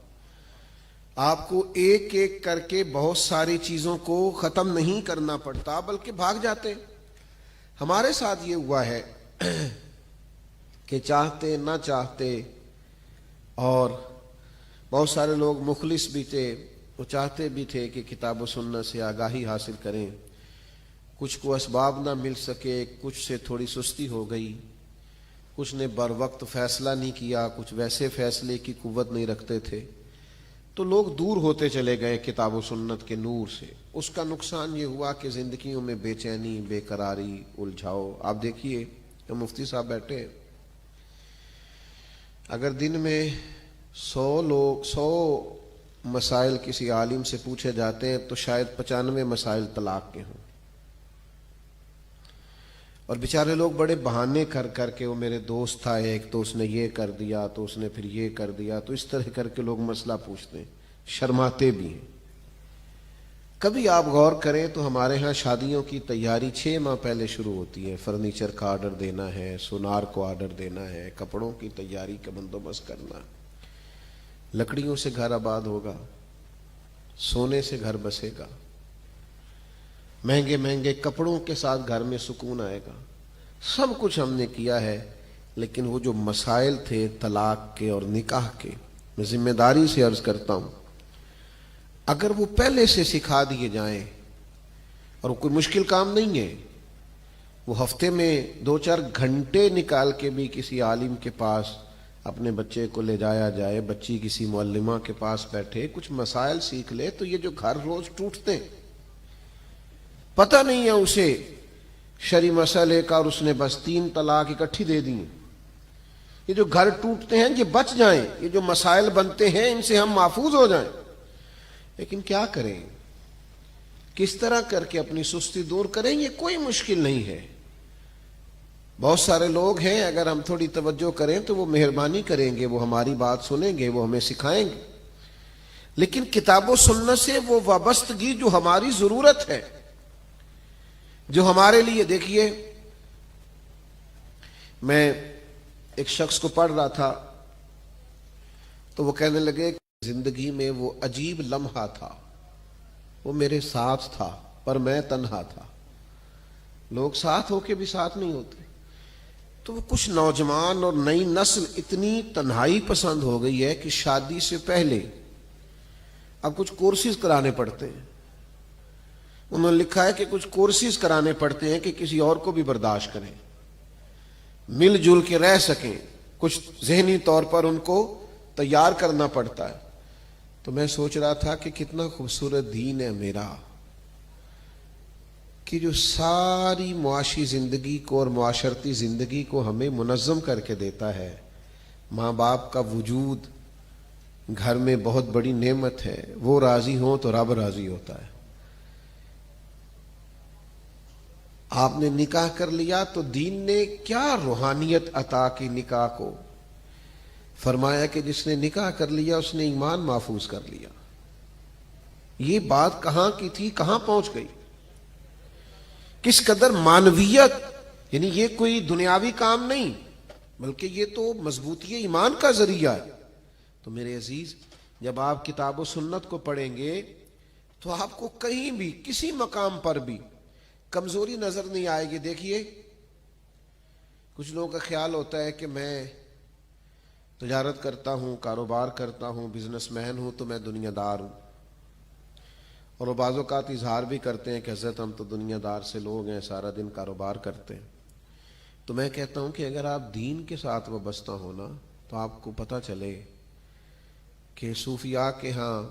آپ کو ایک ایک کر کے بہت ساری چیزوں کو ختم نہیں کرنا پڑتا، بلکہ بھاگ جاتے ہیں۔ ہمارے ساتھ یہ ہوا ہے کہ چاہتے نہ چاہتے، اور بہت سارے لوگ مخلص بھی تھے، وہ چاہتے بھی تھے کہ کتاب و سنت سے آگاہی حاصل کریں، کچھ کو اسباب نہ مل سکے، کچھ سے تھوڑی سستی ہو گئی، کچھ نے بر وقت فیصلہ نہیں کیا، کچھ ویسے فیصلے کی قوت نہیں رکھتے تھے، تو لوگ دور ہوتے چلے گئے کتاب و سنت کے نور سے۔ اس کا نقصان یہ ہوا کہ زندگیوں میں بے چینی، بے قراری، الجھاؤ۔ آپ دیکھیے مفتی صاحب بیٹھے ہیں، اگر دن میں 100 مسائل کسی عالم سے پوچھے جاتے ہیں تو شاید 95 مسائل طلاق کے ہوں، اور بیچارے لوگ بڑے بہانے کر کر کے، وہ میرے دوست تھا ایک تو اس نے یہ کر دیا، تو اس نے پھر یہ کر دیا، تو اس طرح کر کے لوگ مسئلہ پوچھتے ہیں، شرماتے بھی ہیں۔ کبھی آپ غور کریں تو ہمارے ہاں شادیوں کی تیاری 6 ماہ پہلے شروع ہوتی ہے، فرنیچر کا آرڈر دینا ہے، سونار کو آرڈر دینا ہے، کپڑوں کی تیاری کا بندوبست کرنا ہے۔ لکڑیوں سے گھر آباد ہوگا، سونے سے گھر بسے گا، مہنگے مہنگے کپڑوں کے ساتھ گھر میں سکون آئے گا۔ سب کچھ ہم نے کیا ہے، لیکن وہ جو مسائل تھے طلاق کے اور نکاح کے، میں ذمہ داری سے عرض کرتا ہوں، اگر وہ پہلے سے سکھا دیے جائیں، اور کوئی مشکل کام نہیں ہے، وہ ہفتے میں 2-4 گھنٹے نکال کے بھی کسی عالم کے پاس اپنے بچے کو لے جایا جائے، بچی کسی معلمہ کے پاس بیٹھے کچھ مسائل سیکھ لے، تو یہ جو گھر روز ٹوٹتے ہیں، پتہ نہیں ہے اسے شرعی مسئلے کا، اور اس نے بس 3 طلاق اکٹھی دے دی۔ یہ جو گھر ٹوٹتے ہیں یہ بچ جائیں، یہ جو مسائل بنتے ہیں ان سے ہم محفوظ ہو جائیں۔ لیکن کیا کریں، کس طرح کر کے اپنی سستی دور کریں، یہ کوئی مشکل نہیں ہے۔ بہت سارے لوگ ہیں، اگر ہم تھوڑی توجہ کریں تو وہ مہربانی کریں گے، وہ ہماری بات سنیں گے، وہ ہمیں سکھائیں گے، لیکن کتاب و سنت سے وہ وابستگی جو ہماری ضرورت ہے، جو ہمارے لیے، دیکھیے میں ایک شخص کو پڑھ رہا تھا تو وہ کہنے لگے کہ زندگی میں وہ عجیب لمحہ تھا، وہ میرے ساتھ تھا پر میں تنہا تھا۔ لوگ ساتھ ہو کے بھی ساتھ نہیں ہوتے۔ تو وہ کچھ نوجوان اور نئی نسل اتنی تنہائی پسند ہو گئی ہے کہ شادی سے پہلے اب کچھ کورسز کرانے پڑتے ہیں۔ انہوں نے لکھا ہے کہ کچھ کورسز کرانے پڑتے ہیں کہ کسی اور کو بھی برداشت کریں، مل جل کے رہ سکیں، کچھ ذہنی طور پر ان کو تیار کرنا پڑتا ہے۔ تو میں سوچ رہا تھا کہ کتنا خوبصورت دین ہے میرا، کہ جو ساری معاشی زندگی کو اور معاشرتی زندگی کو ہمیں منظم کر کے دیتا ہے۔ ماں باپ کا وجود گھر میں بہت بڑی نعمت ہے، وہ راضی ہوں تو رب راضی ہوتا ہے۔ آپ نے نکاح کر لیا تو دین نے کیا روحانیت عطا کی نکاح کو، فرمایا کہ جس نے نکاح کر لیا اس نے ایمان محفوظ کر لیا۔ یہ بات کہاں کی تھی، کہاں پہنچ گئی، کس قدر معنویت، یعنی یہ کوئی دنیاوی کام نہیں بلکہ یہ تو مضبوطی ایمان کا ذریعہ ہے۔ تو میرے عزیز، جب آپ کتاب و سنت کو پڑھیں گے تو آپ کو کہیں بھی کسی مقام پر بھی کمزوری نظر نہیں آئے گی۔ دیکھیے کچھ لوگوں کا خیال ہوتا ہے کہ میں تجارت کرتا ہوں، کاروبار کرتا ہوں، بزنس مین ہوں تو میں دنیا دار ہوں، اور وہ بعض اوقات اظہار بھی کرتے ہیں کہ حضرت ہم تو دنیا دار سے لوگ ہیں، سارا دن کاروبار کرتے ہیں۔ تو میں کہتا ہوں کہ اگر آپ دین کے ساتھ وابستہ ہونا تو آپ کو پتہ چلے کہ صوفیاء کے ہاں،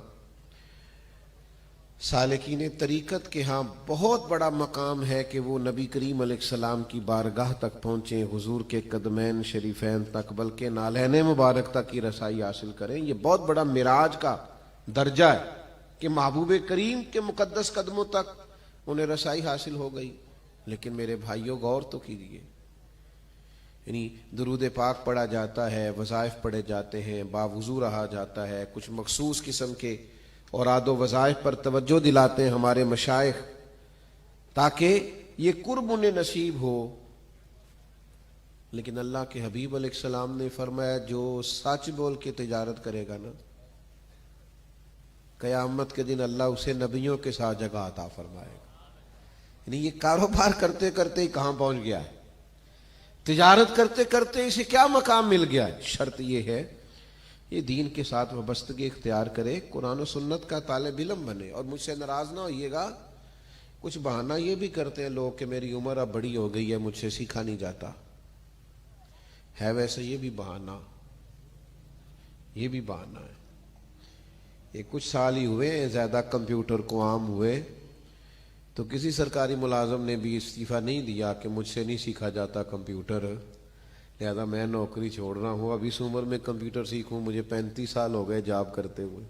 سالکین طریقت کے ہاں بہت بڑا مقام ہے کہ وہ نبی کریم علیہ السلام کی بارگاہ تک پہنچیں، حضور کے قدمین شریفین تک، بلکہ نالین مبارک تک کی رسائی حاصل کریں۔ یہ بہت بڑا معراج کا درجہ ہے کہ محبوب کریم کے مقدس قدموں تک انہیں رسائی حاصل ہو گئی۔ لیکن میرے بھائیوں غور تو کیجیے، یعنی درود پاک پڑھا جاتا ہے، وظائف پڑھے جاتے ہیں، باوضو رہا جاتا ہے، کچھ مخصوص قسم کے اوراد و وظائف پر توجہ دلاتے ہیں ہمارے مشائخ تاکہ یہ قرب انہیں نصیب ہو۔ لیکن اللہ کے حبیب علیہ السلام نے فرمایا جو سچ بول کے تجارت کرے گا نا، قیامت کے دن اللہ اسے نبیوں کے ساتھ جگہ عطا فرمائے گا۔ یعنی یہ کاروبار کرتے کرتے ہی کہاں پہنچ گیا ہے، تجارت کرتے کرتے اسے کیا مقام مل گیا ہے۔ شرط یہ ہے یہ دین کے ساتھ وابستگی اختیار کرے، قرآن و سنت کا طالب علم بنے۔ اور مجھ سے ناراض نہ ہوئیے گا، کچھ بہانہ یہ بھی کرتے ہیں لوگ کہ میری عمر اب بڑی ہو گئی ہے، مجھ سے سیکھا نہیں جاتا ہے، ویسے یہ بھی بہانہ ہے۔ یہ کچھ سال ہی ہوئے ہیں زیادہ کمپیوٹر کو عام ہوئے، تو کسی سرکاری ملازم نے بھی استعفیٰ نہیں دیا کہ مجھ سے نہیں سیکھا جاتا کمپیوٹر، لہذا میں نوکری چھوڑ رہا ہوں، اب اس عمر میں کمپیوٹر سیکھوں، مجھے 35 سال ہو گئے جاب کرتے ہوئے۔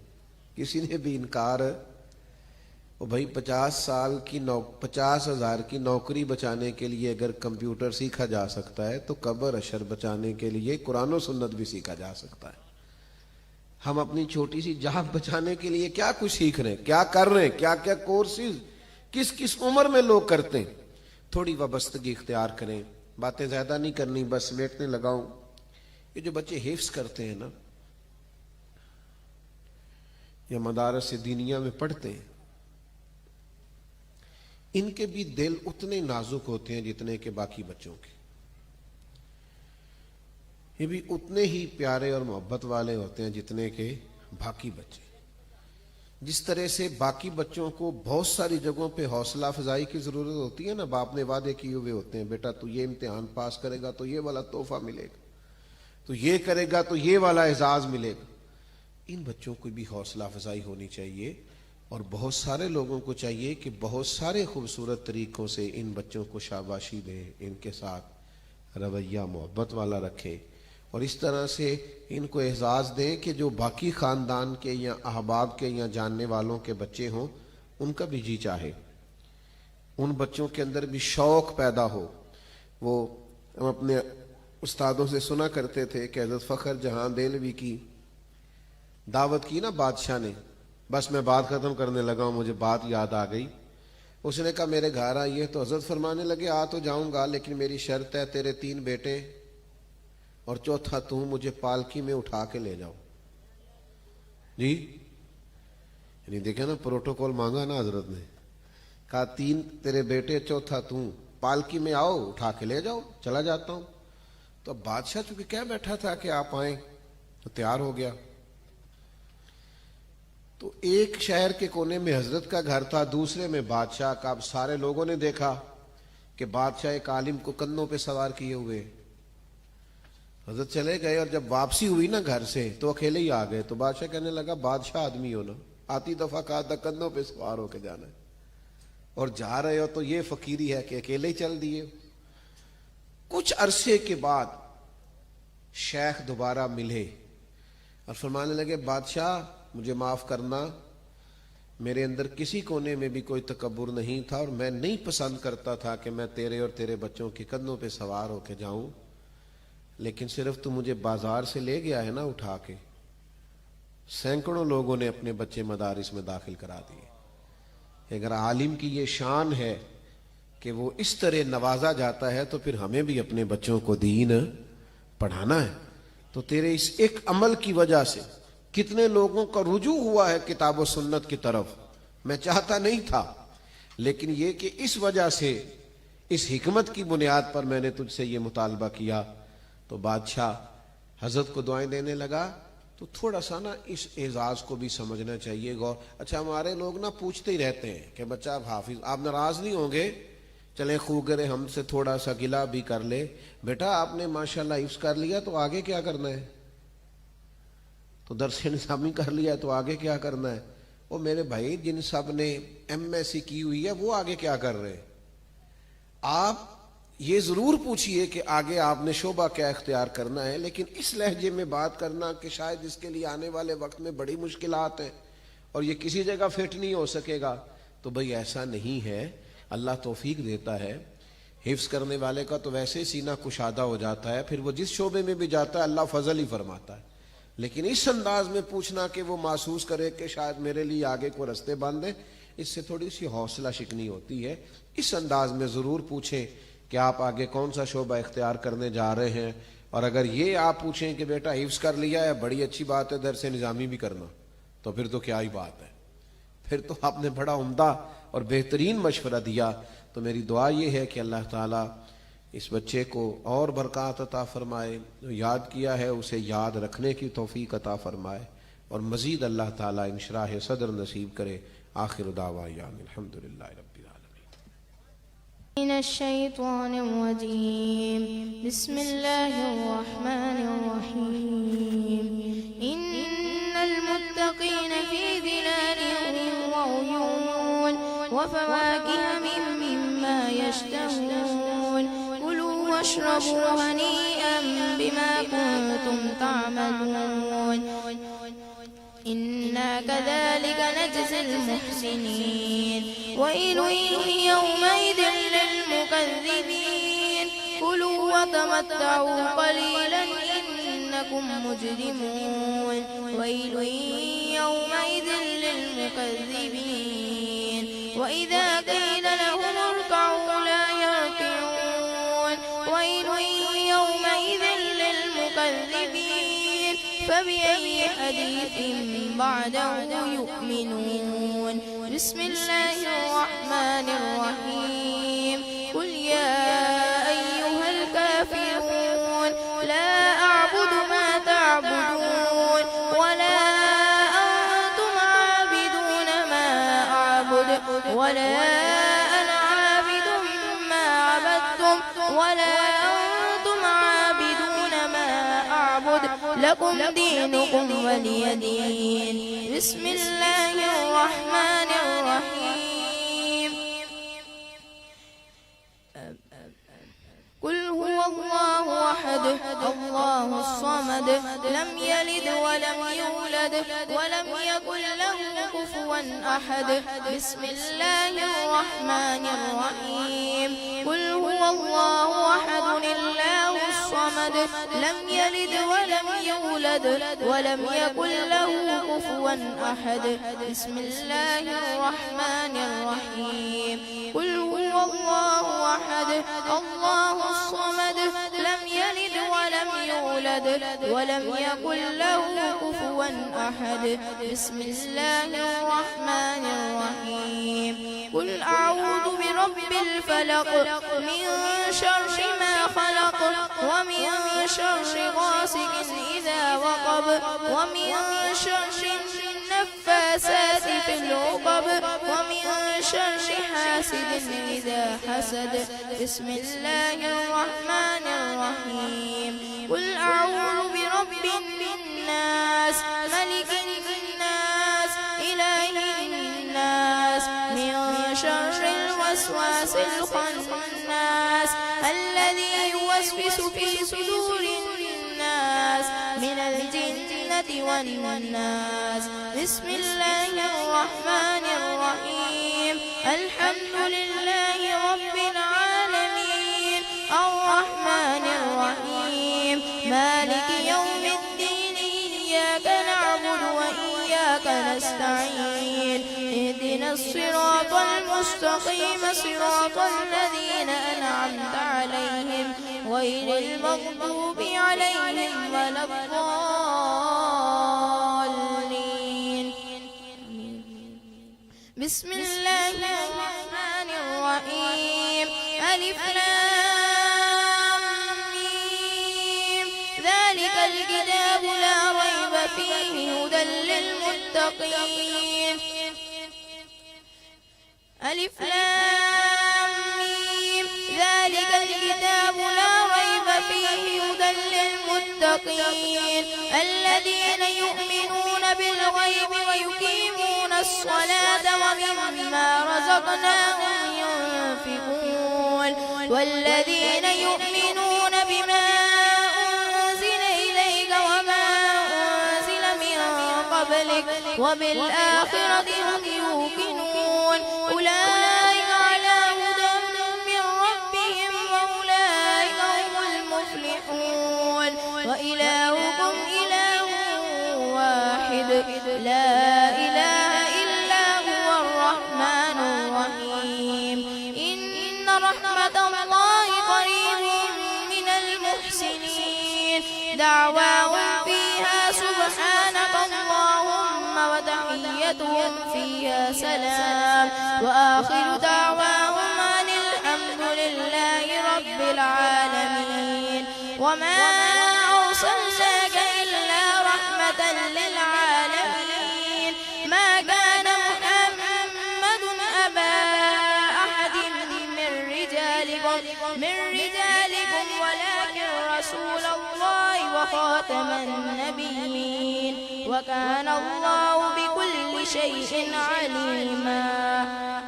کسی نے بھی انکار وہ بھائی 50,000 کی نوکری بچانے کے لیے اگر کمپیوٹر سیکھا جا سکتا ہے تو قبر اشر بچانے کے لیے قرآن و سنت بھی سیکھا جا سکتا ہے. ہم اپنی چھوٹی سی جان بچانے کے لیے کیا کچھ سیکھ رہے ہیں, کیا کر رہے ہیں, کیا کیا کورسز کس کس عمر میں لوگ کرتے ہیں. تھوڑی وابستگی اختیار کریں, باتیں زیادہ نہیں کرنی, بس سمیٹنے لگاؤں. یہ جو بچے حفظ کرتے ہیں نا یا مدارس دینیہ میں پڑھتے ہیں, ان کے بھی دل اتنے نازک ہوتے ہیں جتنے کہ باقی بچوں کے. یہ بھی اتنے ہی پیارے اور محبت والے ہوتے ہیں جتنے کہ باقی بچے. جس طرح سے باقی بچوں کو بہت ساری جگہوں پہ حوصلہ افزائی کی ضرورت ہوتی ہے نا, باپ نے وعدے کیے ہوئے ہوتے ہیں, بیٹا تو یہ امتحان پاس کرے گا تو یہ والا تحفہ ملے گا, تو یہ کرے گا تو یہ والا اعزاز ملے گا. ان بچوں کو بھی حوصلہ افزائی ہونی چاہیے, اور بہت سارے لوگوں کو چاہیے کہ بہت سارے خوبصورت طریقوں سے ان بچوں کو شاباشی دیں, ان کے ساتھ رویہ محبت والا رکھے, اور اس طرح سے ان کو اعزاز دیں کہ جو باقی خاندان کے یا احباب کے یا جاننے والوں کے بچے ہوں ان کا بھی جی چاہے, ان بچوں کے اندر بھی شوق پیدا ہو. وہ ہم اپنے استادوں سے سنا کرتے تھے کہ حضرت فخر جہاں دہلوی کی دعوت کی نا بادشاہ نے, بس میں بات ختم کرنے لگا ہوں, مجھے بات یاد آ گئی. اس نے کہا میرے گھر آئیے, تو حضرت فرمانے لگے آ تو جاؤں گا لیکن میری شرط ہے تیرے 3 بیٹے اور چوتھا تو مجھے پالکی میں اٹھا کے لے جاؤ. جی یعنی دیکھیں نا پروٹوکول مانگا نا حضرت نے, کہا 3 تیرے بیٹے, چوتھا تو, پالکی میں آؤ اٹھا کے لے جاؤ, چلا جاتا ہوں. تو اب بادشاہ چونکہ کہہ بیٹھا تھا کہ آپ آئیں تو تیار ہو گیا. تو ایک شہر کے کونے میں حضرت کا گھر تھا, دوسرے میں بادشاہ کا. اب سارے لوگوں نے دیکھا کہ بادشاہ ایک عالم کو کندھوں پہ سوار کیے ہوئے. حضرت چلے گئے, اور جب واپسی ہوئی نا گھر سے تو اکیلے ہی آ گئے. تو بادشاہ کہنے لگا بادشاہ آدمی ہو نا, آتی دفعہ کہا تھا کندھوں پہ سوار ہو کے جانا ہے, اور جا رہے ہو تو یہ فقیری ہے کہ اکیلے ہی چل دیے. کچھ عرصے کے بعد شیخ دوبارہ ملے اور فرمانے لگے بادشاہ مجھے معاف کرنا, میرے اندر کسی کونے میں بھی کوئی تکبر نہیں تھا, اور میں نہیں پسند کرتا تھا کہ میں تیرے اور تیرے بچوں کے کندھوں پہ سوار ہو کے جاؤں, لیکن صرف تو مجھے بازار سے لے گیا ہے نا اٹھا کے. سینکڑوں لوگوں نے اپنے بچے مدارس میں داخل کرا دیے. اگر عالم کی یہ شان ہے کہ وہ اس طرح نوازا جاتا ہے تو پھر ہمیں بھی اپنے بچوں کو دین پڑھانا ہے. تو تیرے اس ایک عمل کی وجہ سے کتنے لوگوں کا رجوع ہوا ہے کتاب و سنت کی طرف. میں چاہتا نہیں تھا, لیکن یہ کہ اس وجہ سے, اس حکمت کی بنیاد پر میں نے تجھ سے یہ مطالبہ کیا. تو بادشاہ حضرت کو دعائیں دینے لگا. تو تھوڑا سا نا اس اعزاز کو بھی سمجھنا چاہیے غور. اچھا ہمارے لوگ نا پوچھتے ہی رہتے ہیں کہ بچہ آپ حافظ, آپ ناراض نہیں ہوں گے, چلیں خوگرے ہم سے تھوڑا سا گلا بھی کر لے, بیٹا آپ نے ماشاءاللہ حفظ کر لیا تو آگے کیا کرنا ہے, تو درس نظامی کر لیا تو آگے کیا کرنا ہے. وہ میرے بھائی جن سب نے MSc کی ہوئی ہے وہ آگے کیا کر رہے ہیں. آپ یہ ضرور پوچھئے کہ آگے آپ نے شعبہ کیا اختیار کرنا ہے, لیکن اس لہجے میں بات کرنا کہ شاید اس کے لیے آنے والے وقت میں بڑی مشکلات ہیں اور یہ کسی جگہ فٹ نہیں ہو سکے گا, تو بھئی ایسا نہیں ہے. اللہ توفیق دیتا ہے, حفظ کرنے والے کا تو ویسے سینہ کشادہ ہو جاتا ہے, پھر وہ جس شعبے میں بھی جاتا ہے اللہ فضل ہی فرماتا ہے. لیکن اس انداز میں پوچھنا کہ وہ محسوس کرے کہ شاید میرے لیے آگے کو رستے بند ہیں, اس سے تھوڑی سی حوصلہ شکنی ہوتی ہے. اس انداز میں ضرور پوچھیں کہ آپ آگے کون سا شعبہ اختیار کرنے جا رہے ہیں, اور اگر یہ آپ پوچھیں کہ بیٹا حفظ کر لیا ہے, بڑی اچھی بات ہے, درس نظامی بھی کرنا, تو پھر تو کیا ہی بات ہے, پھر تو آپ نے بڑا عمدہ اور بہترین مشورہ دیا. تو میری دعا یہ ہے کہ اللہ تعالیٰ اس بچے کو اور برکات عطا فرمائے, جو یاد کیا ہے اسے یاد رکھنے کی توفیق عطا فرمائے, اور مزید اللہ تعالیٰ انشراح صدر نصیب کرے. آخر دعوانا الحمدللہ رب العالمین. من الشیطان الرجیم. بسم اللہ الرحمن الرحیم. ان المتقین فی ظلال وعیون وفواکہ مما یشتہون. کلوا واشربوا ہنیئا بما کنتم تعملون. إنا كذلك نجزي المحسنين ويل يومئذ للمكذبين كلوا وتمتعوا قليلا إنكم مجرمون ويل يومئذ للمكذبين وإذا قيل لهم اركعوا لا يركعون ويل يومئذ للمكذبين فبأي حديث بعده يؤمنون بسم الله الرحمن الرحيم قل يا أيها الكافرون لا أعبد ما تعبدون ولا أنتم عابدون ما أعبد ولا أنا عابد ما عبدتم ولا أنتم عابدون ما أعبد لكم دينكم ولي دين بسم الله الرحمن الرحيم قل هو الله أحد الله الصمد لم يلد ولم يولد ولم يكن له كفوا أحد بسم الله الرحمن الرحيم قل هو الله أحد الله الصمد لم يلد ولم يولد ولم يكن له كفوا أحد بسم الله الرحمن الرحيم قل هو الله أحد الله الصمد لم يلد ولم يولد ولم يكن له كفوا أحد بسم الله الرحمن الرحيم قل أعوذ برب الفلق من شر ما خلق ومن شر غاسق إذا وقب ومن شر النفاسات في العقد ومن شر حاسد إذا حسد بسم الله الرحمن الرحيم قل أعوذ برب الناس ملك الناس إله الناس من شر الوسواس الخناس الذي يوسوس في صدور الناس من الجنة والناس بسم الله الرحمن الرحيم الحمد لله رب العالمين الرحمن الرحيم مالك يوم الدين إياك نعبد وإياك نستعين اهدنا الصراط المستقيم صراط الذين أنعمت عليهم غير المغضوب عليهم ولا الضالين بسم الله الرحمن الرحيم ألف لام ميم ذلك الكتاب لا ريب فيه هدى للمتقين ألف لام ميم ذلك الكتاب لا ريب فيه هدى للمتقين الذين يؤمنون بالغيب ويقيمون الصلاة ومما رزقناهم ينفقون والذين يؤمنون بما أنزل إليك وما أنزل من قبلك وبالآخرة هم يوقنون أولئك على هدى من ربهم وأولئك هم المفلحون وإلهكم إله واحد لا إله إلا هو الرحمن الرحيم إن رحمة الله قريب من المحسنين دعواهم فيها سبحانك اللهم وتحيتهم فيها سلام وآخر دعواهم أن الحمد لله رب العالمين وما أرسلناك إلا رحمة للعالمين ما كان محمد أبا أحد من رجالكم ولكن رسول الله وخاتم النبيين وكان الله بكل شيء عليما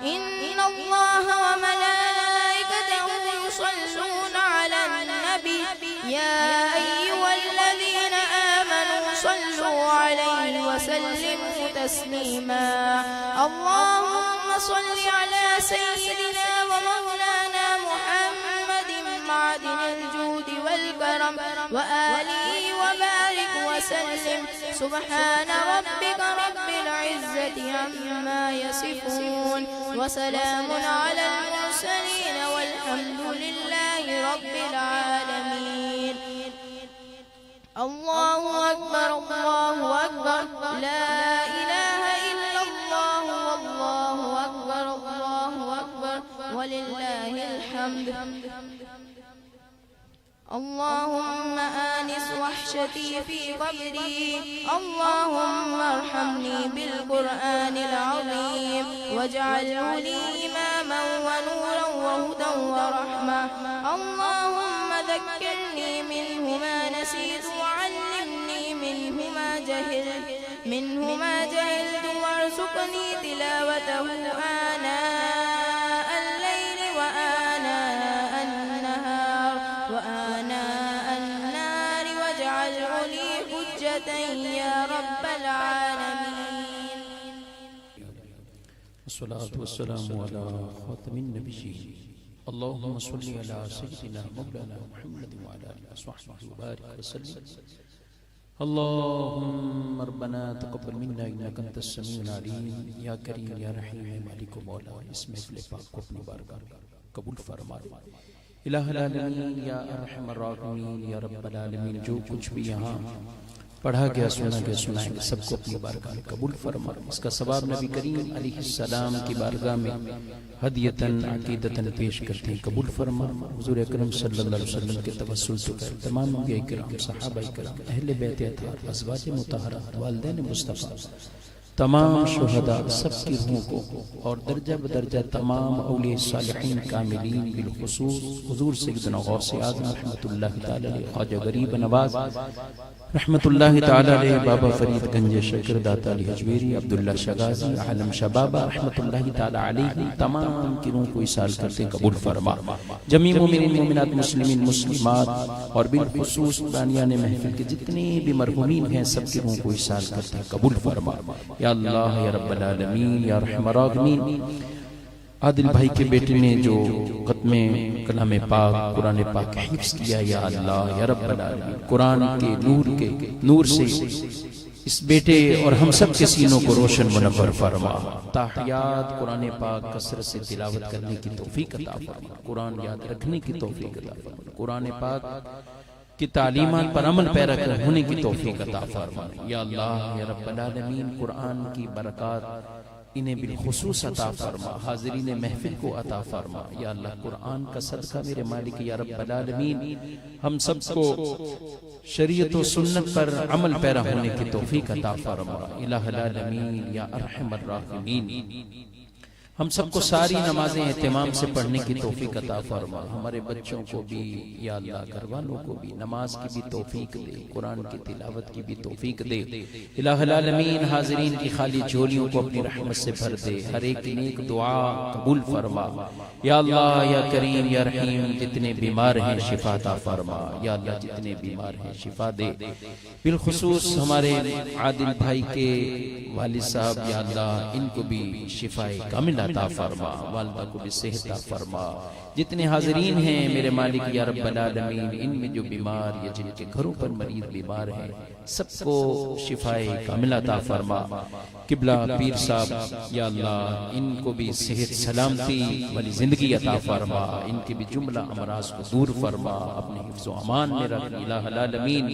إن الله وملائكته يصلون على النبي يا أيها الذين آمنوا صلوا عليه وسلموا تسليما. اللهم صل على سيدنا ومولانا محمد معدن الجود والكرم وآله وبارك وسلم. سبحان ربك رب العزة عما يصفون وسلام على المرسلين والحمد لله رب العالمين. الله أكبر الله أكبر لا إله إلا الله والله أكبر الله أكبر ولله الحمد. اللهم آنس وحشتي في قبري. اللهم ارحمني بالقرآن العظيم واجعله لي إماما ونورا وهدى ورحمة. اللهم ذكرني منه ما نسيت وعلمني منه ما جهلت وارزقني تلاوته آناء الليل وآناء النهار واجعله لي حجة يا رب العالمين. الصلاة والسلام على خاتم النبيين. اللهم صل على سيدنا مولانا محمد وعلى آله وصحبه وبارك وسلم. اللهم ربنا تقبل منا انك انت السميع العليم. یا کریم یا رحیم مالک و مولا اس محفل پاک کو اپنی بارگاہ قبول فرما. الہ العالمین یا ارحم الراحمین یا رب العالمین جو کچھ بھی یہاں پڑھا گیا سنا گیا سنائیں گے سب کو اپنی بارگاہ میں قبول فرما. اس کا ثواب نبی کریم علیہ السلام کی بارگاہ میں ہدیتاً عقیدتاً پیش کرتے ہیں قبول فرما. حضور اکرم صلی اللہ علیہ وسلم کے توسل سے تمام انبیاء کرام صحابہ کرام اہل بیت اطہار ازواج مطہرات والدین مصطفیٰ تمام شہداء سب کی روحوں کو اور درجہ بدرجہ تمام اولیاء صالحین کاملین بالخصوص حضور سیدنا غوث اعظم رحمۃ اللہ تعالی علیہ خواجہ غریب نواز رحمت اللہ تعالی علیہ بابا فرید گنج شکر داتا علی حجویری عبداللہ شغازی عالم شبابہ رحمت اللہ تعالی علیہ تمام کی روح کو اصال کرتے قبول فرما. جمیع مومنین مومنات مسلمین مسلمات اور بالخصوص دانیان محفل کے جتنے بھی مرحومین ہیں سب کی روح کو اصال کرتے قبول فرما. یا اللہ یا رب العالمین یا رحم الراحمین. عادل بھائی کے بیٹے نے جو ختم کلام پاک قرآن پاک حفظ کیا یا اللہ یا رب العالمین قرآن کے نور سے اس بیٹے اور ہم سب کے سینوں کو روشن منور فرما. تاحیات قرآن پاک کثرت سے تلاوت کرنے کی توفیق عطا فرما. قرآن یاد رکھنے کی توفیق عطا فرما. قرآن پاک کی تعلیمات پر عمل پیرا ہونے کی توفیق عطا فرما. یا اللہ یا رب العالمین قرآن کی برکات انہیں بالخصوص عطا فرما. حاضرین محفل کو عطا فرما. یا اللہ قرآن کا صدقہ میرے مالک یا رب العالمین ہم سب کو شریعت و سنت پر عمل پیرا ہونے کی توفیق عطا فرما. الہ العالمین یا ارحم الراحمین ہم سب کو ساری نمازیں اہتمام سے پڑھنے کی توفیق عطا فرما. ہمارے بچوں کو بھی یا اللہ گھر والوں کو بھی نماز کی بھی توفیق دے, قرآن کی تلاوت کی بھی توفیق دے. الہ العالمین حاضرین کی خالی جھولیوں کو اپنی رحمت سے بھر دے. ہر ایک نیک دعا قبول فرما. یا اللہ یا کریم یا رحیم جتنے بیمار ہیں شفا عطا فرما. یا اللہ جتنے بیمار ہیں شفا دے. بالخصوص ہمارے عادل بھائی کے والد صاحب یا اللہ ان کو بھی شفا کامل عطا فرما. والدہ کو بھی صحت عطا فرما. جتنے حاضرین ہیں میرے مالک یا رب العالمین ان میں جو بیمار یا جن کے گھروں پر مریض بیمار ہیں سب کو شفائے کامل عطا فرما. قبلہ پیر صاحب یا اللہ ان کو بھی صحت سلامتی والی زندگی عطا فرما. ان کے بھی جملہ امراض کو دور فرما. اپنے حفظ و امان میں رکھ الہ العالمین.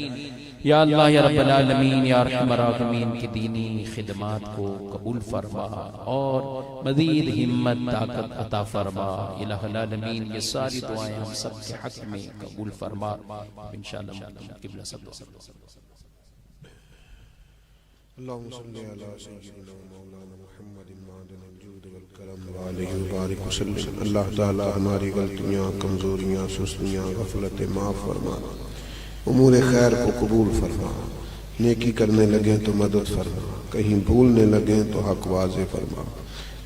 یا اللہ یا رب العالمین یا ارحم الراحمین کی دینی خدمات کو قبول فرما اور مزید ہمت طاقت عطا فرما. الہ العالمین یہ ساری دعائیں ہم سب کے حق میں قبول فرما. انشاءاللہ قبلہ سب اللهم صل على سيدنا مولانا محمد معدن الجود والكرم وآلہ وبارک وسلم. اللہ تعالی ہماری غلطیاں کمزوریاں سستیاں غفلت معاف فرما. امور خیر کو قبول فرما. نیکی کرنے لگیں تو مدد فرما. کہیں بھولنے لگیں تو حق واضح فرما.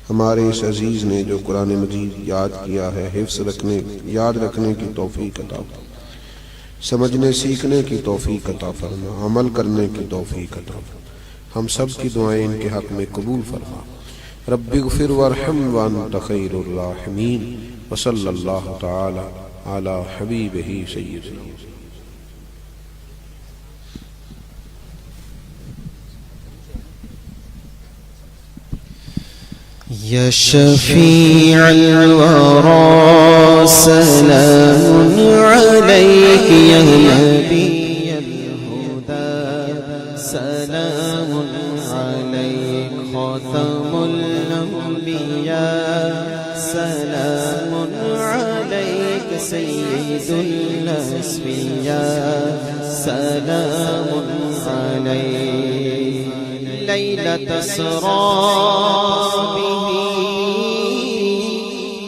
ہمارے اس عزیز نے جو قرآن مجید یاد کیا ہے حفظ رکھنے یاد رکھنے کی توفیق عطا فرما. سمجھنے سیکھنے کی توفیق عطا فرما. عمل کرنے کی توفیق عطا فرما. ہم سب کی دعائیں ان کے حق میں قبول فرما. رب اغفر وارحم وانت خیر الراحمین وصلی اللہ تعالی علی حبیبہ سیدنا. يا شفيع الورى سلام عليك يا نبي الهدى سلام عليك خاتم الأنبياء سلام عليك سيد الأسفياء سلام عليك ليلة أسرى به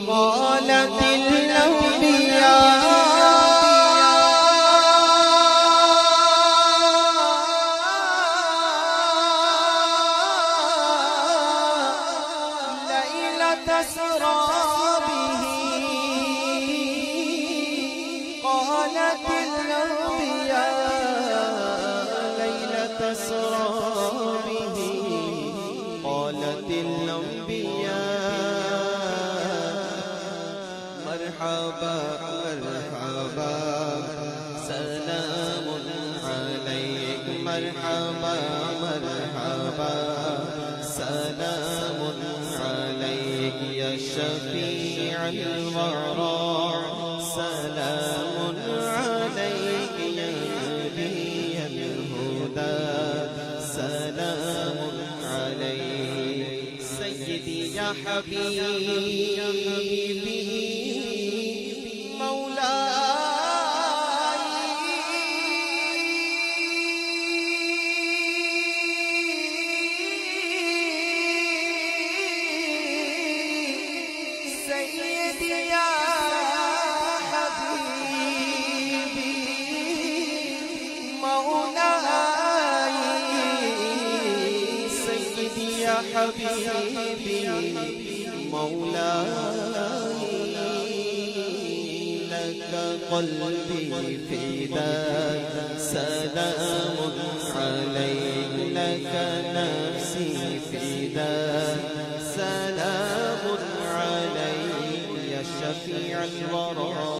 قالت الأنبياء ليلة أسرى به قالت الأنبياء ليلة أسرى به قالت الأنبياء مرحبا مرحبا سلام عليك مرحبا مرحبا سلام عليك يا شفيع الورى سلام عليك يا نبي الهدى سلام عليك سيدي يا حبيبي حبيبي مولاي لك قلبي فداك سلام عليك لك نفسي فداك سلام عليك يا شفيع الورى